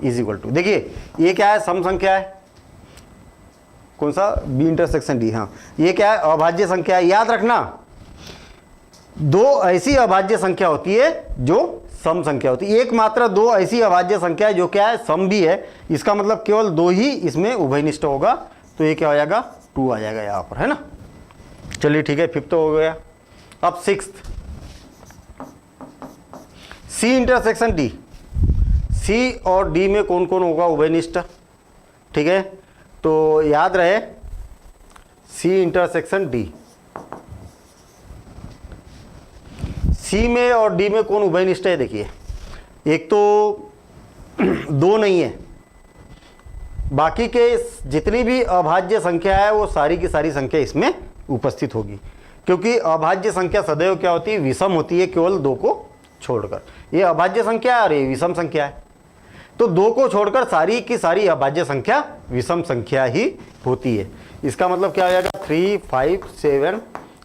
Speaker 1: is equal to, देखिए ये क्या है, सम संख्या है, कौन सा, बी इंटरसेक्शन डी, हाँ, ये क्या है, अभाज्य संख्या है। याद रखना, दो ऐसी अभाज्य संख्या होती है जो सम संख्या होती है, एकमात्र दो ऐसी अभाज्य संख्या है जो क्या है, सम भी है, इसका मतलब केवल दो ही इसमें उभयनिष्ठ होगा, तो ये क्या हो जाएगा, 2 आ जाएगा यहाँ पर, है ना। चलिए ठीक है, फिफ्थ हो गया। अब सिक्स्थ, सी इंटरसेक्शन डी, सी और डी में कौन कौन होगा उभयनिष्ठ, ठीक है, तो याद रहे सी इंटरसेक्शन डी, सी में और डी में कौन उभयनिष्ठ है, देखिए एक तो 2 नहीं है, बाकी के जितनी भी अभाज्य संख्या है वो सारी की सारी संख्या इसमें उपस्थित होगी, क्योंकि अभाज्य संख्या सदैव क्या होती है, विषम होती है, केवल 2 को छोड़कर। ये अभाज्य संख्या है और ये विषम संख्या है, तो 2 को छोड़कर सारी की सारी अभाज्य संख्या विषम संख्या ही होती है। इसका मतलब क्या हो जाएगा, 3 5 7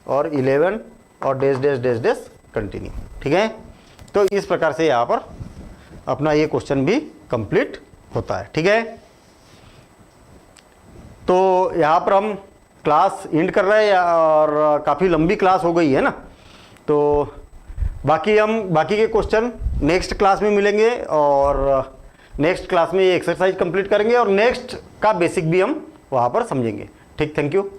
Speaker 1: और 11 और dash dash dash dash continue, ठीक है। तो इस प्रकार से यहाँ पर अपना ये क्वेश्चन भी कंप्लीट होता है। ठीक है, तो यहाँ पर हम क्लास एंड कर रहे हैं और काफ़ी लंबी क्लास हो गई है ना, तो बाकी के क्वेश्चन नेक्स्ट क्लास में मिलेंगे और नेक्स्ट क्लास में ये एक्सरसाइज कंप्लीट करेंगे और नेक्स्ट का बेसिक भी हम वहाँ पर समझेंगे। ठीक, थैंक यू।